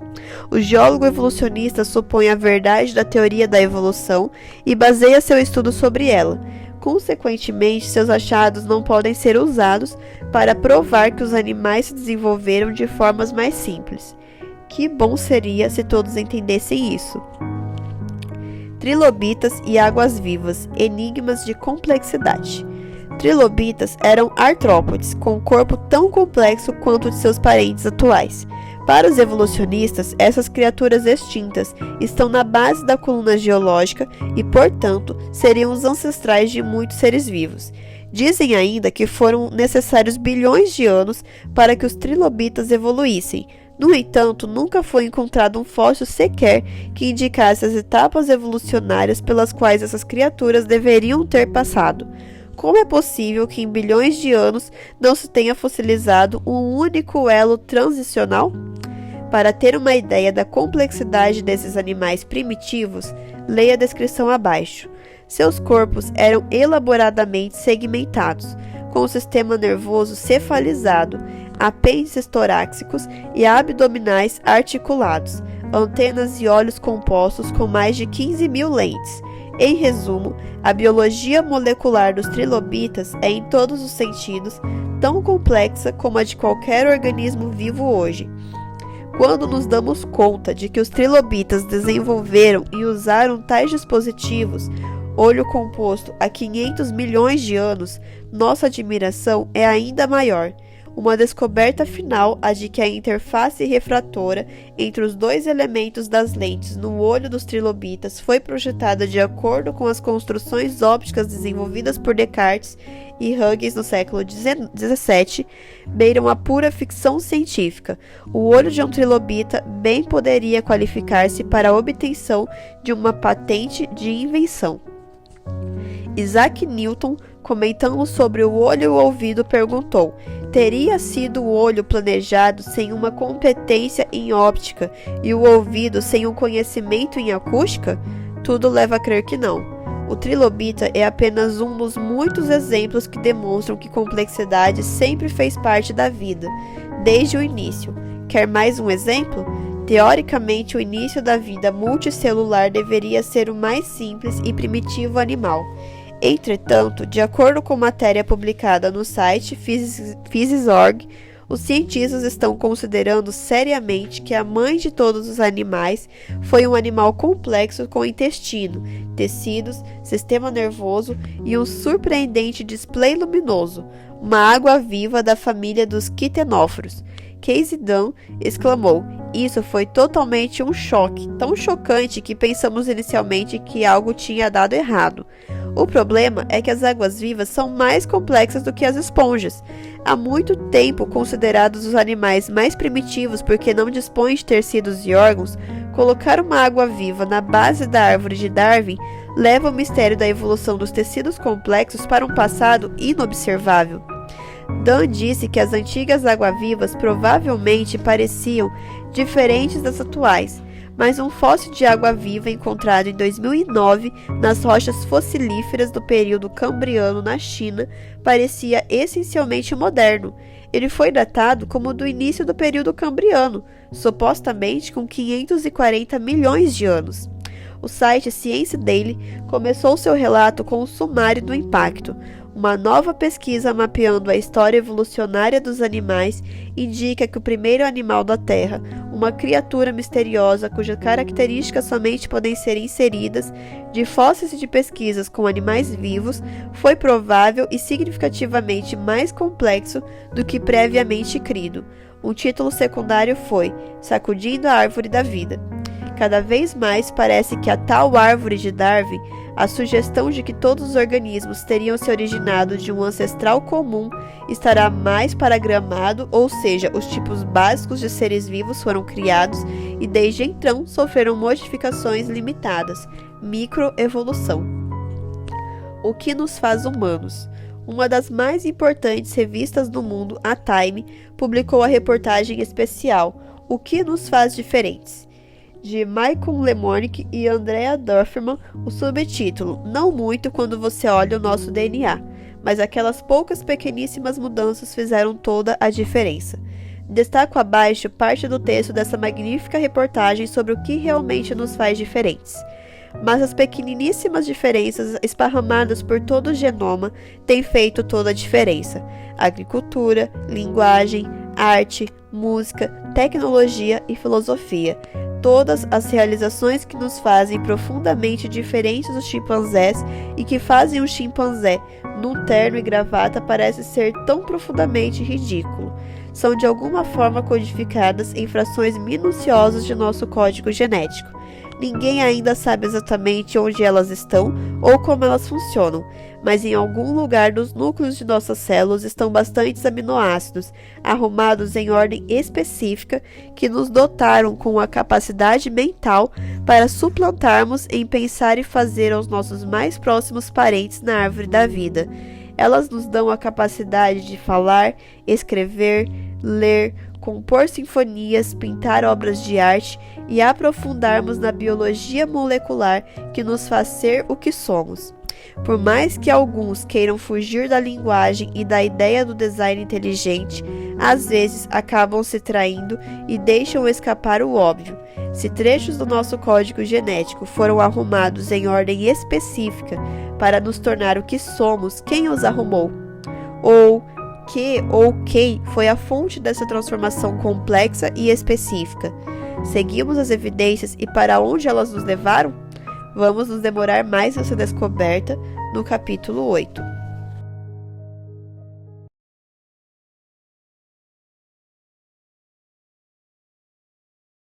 O geólogo evolucionista supõe a verdade da teoria da evolução e baseia seu estudo sobre ela. Consequentemente, seus achados não podem ser usados para provar que os animais se desenvolveram de formas mais simples. Que bom seria se todos entendessem isso. Trilobitas e águas-vivas, enigmas de complexidade. Trilobitas eram artrópodes, com um corpo tão complexo quanto o de seus parentes atuais. Para os evolucionistas, essas criaturas extintas estão na base da coluna geológica e, portanto, seriam os ancestrais de muitos seres vivos. Dizem ainda que foram necessários bilhões de anos para que os trilobitas evoluíssem. No entanto, nunca foi encontrado um fóssil sequer que indicasse as etapas evolucionárias pelas quais essas criaturas deveriam ter passado. Como é possível que em bilhões de anos não se tenha fossilizado um único elo transicional? Para ter uma ideia da complexidade desses animais primitivos, leia a descrição abaixo. Seus corpos eram elaboradamente segmentados, com o sistema nervoso cefalizado, apêndices torácicos e abdominais articulados, antenas e olhos compostos com mais de 15.000 lentes. Em resumo, a biologia molecular dos trilobitas é, em todos os sentidos, tão complexa como a de qualquer organismo vivo hoje. Quando nos damos conta de que os trilobitas desenvolveram e usaram tais dispositivos, olho composto há 500 milhões de anos, nossa admiração é ainda maior. Uma descoberta final, a de que a interface refratora entre os dois elementos das lentes no olho dos trilobitas foi projetada de acordo com as construções ópticas desenvolvidas por Descartes e Huygens no século XVII, beiram a pura ficção científica. O olho de um trilobita bem poderia qualificar-se para a obtenção de uma patente de invenção. Isaac Newton, comentando sobre o olho e o ouvido, perguntou: teria sido o olho planejado sem uma competência em óptica e o ouvido sem um conhecimento em acústica? Tudo leva a crer que não. O trilobita é apenas um dos muitos exemplos que demonstram que complexidade sempre fez parte da vida, desde o início. Quer mais um exemplo? Teoricamente, o início da vida multicelular deveria ser o mais simples e primitivo animal. Entretanto, de acordo com matéria publicada no site Physis.org, os cientistas estão considerando seriamente que a mãe de todos os animais foi um animal complexo com intestino, tecidos, sistema nervoso e um surpreendente display luminoso, uma água-viva da família dos quitenóforos. Casey Dunn exclamou: "Isso foi totalmente um choque, tão chocante que pensamos inicialmente que algo tinha dado errado. O problema é que as águas-vivas são mais complexas do que as esponjas. Há muito tempo considerados os animais mais primitivos porque não dispõem de tecidos e órgãos, colocar uma água-viva na base da árvore de Darwin leva o mistério da evolução dos tecidos complexos para um passado inobservável." Dunn disse que as antigas água-vivas provavelmente pareciam diferentes das atuais, mas um fóssil de água-viva encontrado em 2009 nas rochas fossilíferas do período cambriano na China parecia essencialmente moderno. Ele foi datado como do início do período cambriano, supostamente com 540 milhões de anos. O site Science Daily começou seu relato com um sumário do impacto. Uma nova pesquisa mapeando a história evolucionária dos animais indica que o primeiro animal da Terra, uma criatura misteriosa cujas características somente podem ser inseridas de fósseis e de pesquisas com animais vivos, foi provável e significativamente mais complexo do que previamente crido. Um título secundário foi Sacudindo a Árvore da Vida. Cada vez mais parece que a tal árvore de Darwin, a sugestão de que todos os organismos teriam se originado de um ancestral comum, estará mais paragramado, ou seja, os tipos básicos de seres vivos foram criados e desde então sofreram modificações limitadas, microevolução. O que nos faz humanos? Uma das mais importantes revistas do mundo, a Time, publicou a reportagem especial O que nos faz diferentes? De Michael Lemonick e Andrea Dorfman, o subtítulo "Não muito quando você olha o nosso DNA, mas aquelas poucas pequeníssimas mudanças fizeram toda a diferença." Destaco abaixo parte do texto dessa magnífica reportagem sobre o que realmente nos faz diferentes. Mas as pequeniníssimas diferenças esparramadas por todo o genoma têm feito toda a diferença. Agricultura, linguagem, arte, música, tecnologia e filosofia. Todas as realizações que nos fazem profundamente diferentes dos chimpanzés e que fazem um chimpanzé num terno e gravata parece ser tão profundamente ridículo. São de alguma forma codificadas em frações minuciosas de nosso código genético. Ninguém ainda sabe exatamente onde elas estão ou como elas funcionam, mas em algum lugar dos núcleos de nossas células estão bastantes aminoácidos, arrumados em ordem específica, que nos dotaram com a capacidade mental para suplantarmos em pensar e fazer aos nossos mais próximos parentes na árvore da vida. Elas nos dão a capacidade de falar, escrever, ler, compor sinfonias, pintar obras de arte e aprofundarmos na biologia molecular que nos faz ser o que somos. Por mais que alguns queiram fugir da linguagem e da ideia do design inteligente, às vezes acabam se traindo e deixam escapar o óbvio. Se trechos do nosso código genético foram arrumados em ordem específica para nos tornar o que somos, quem os arrumou? Ou que ou quem foi a fonte dessa transformação complexa e específica? Seguimos as evidências e para onde elas nos levaram? Vamos nos demorar mais nessa descoberta no capítulo 8.